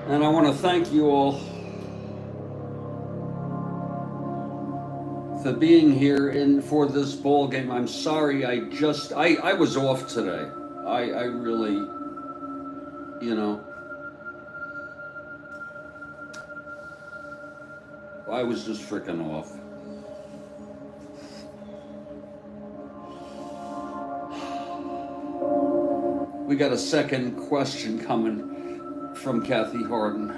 And I want to thank you all for being here for this ball game. I'm sorry, I was off today. I really, you know, I was just freaking off. We got a second question coming from Kathy Harden.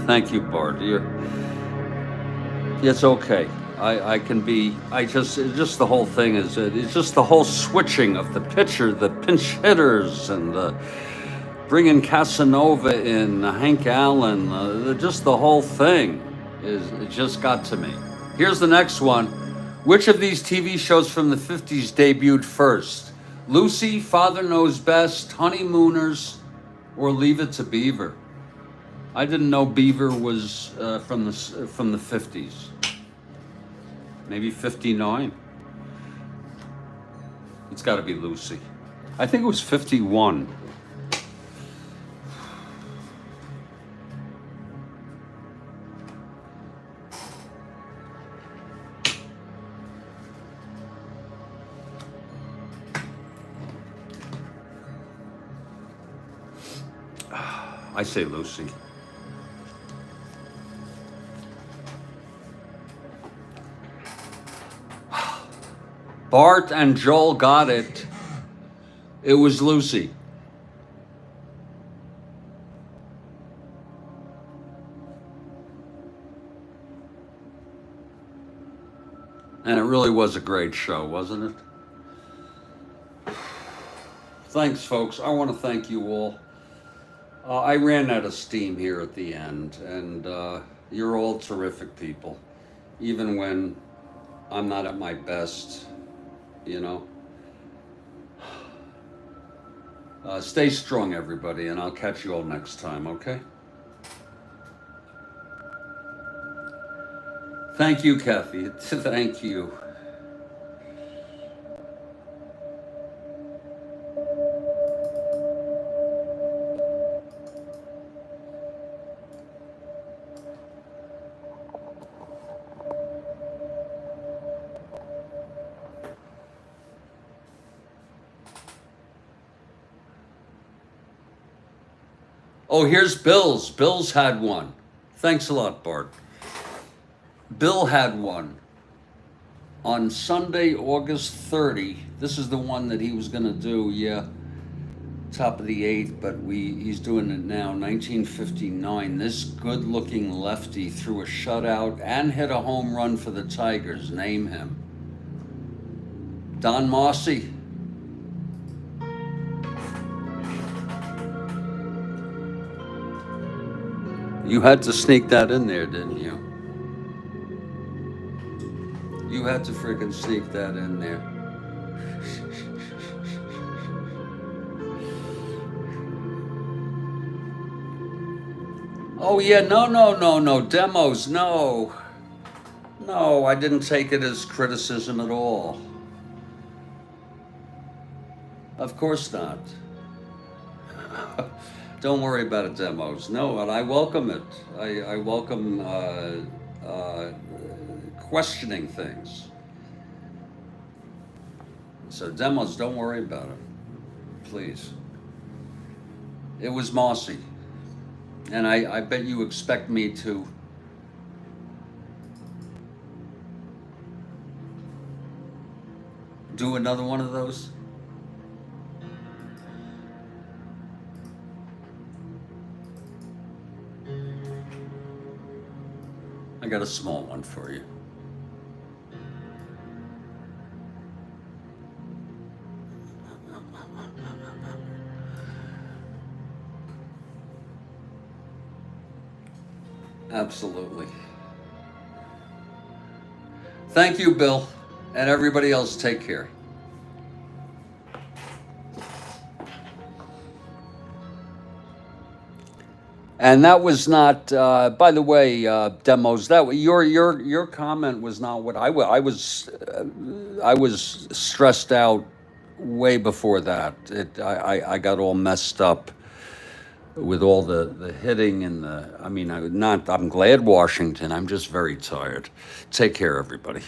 Thank you, Bart. It's okay. I can be, it's just the whole thing it's just the whole switching of the pitcher, the pinch hitters, and the bringing Casanova in, Hank Allen, just the whole thing it just got to me. Here's the next one. Which of these TV shows from the 50s debuted first? Lucy, Father Knows Best, Honeymooners, or Leave It to Beaver? I didn't know Beaver was from the 50s. Maybe 59. It's got to be Lucy. I think it was 51. I say Lucy. Bart and Joel got it. It was Lucy. And it really was a great show, wasn't it? Thanks, folks. I want to thank you all. I ran out of steam here at the end, and you're all terrific people, even when I'm not at my best. You know, stay strong, everybody, and I'll catch you all next time, okay? Thank you, Kathy. Thank you. Oh, here's Bill's. Bill's had one. Thanks a lot, Bart. Bill had one. on Sunday, August 30. This is the one that he was going to do, yeah, top of the eighth, but he's doing it now. 1959. This good-looking lefty threw a shutout and hit a home run for the Tigers. Name him. Don Mossy. You had to sneak that in there, didn't you? You had to freaking sneak that in there. Oh yeah, no. Demos, no. No, I didn't take it as criticism at all. Of course not. Don't worry about it, demos. No, and I welcome it. I welcome questioning things. So demos, don't worry about it, please. It was Mossy, and I bet you expect me to do another one of those. I got a small one for you. Absolutely. Thank you, Bill, and everybody else. Take care. And that was not, by the way, demos. That your comment was not what I was. I was stressed out way before that. I got all messed up with all the hitting and the. I mean, I'm glad Washington. I'm just very tired. Take care, everybody.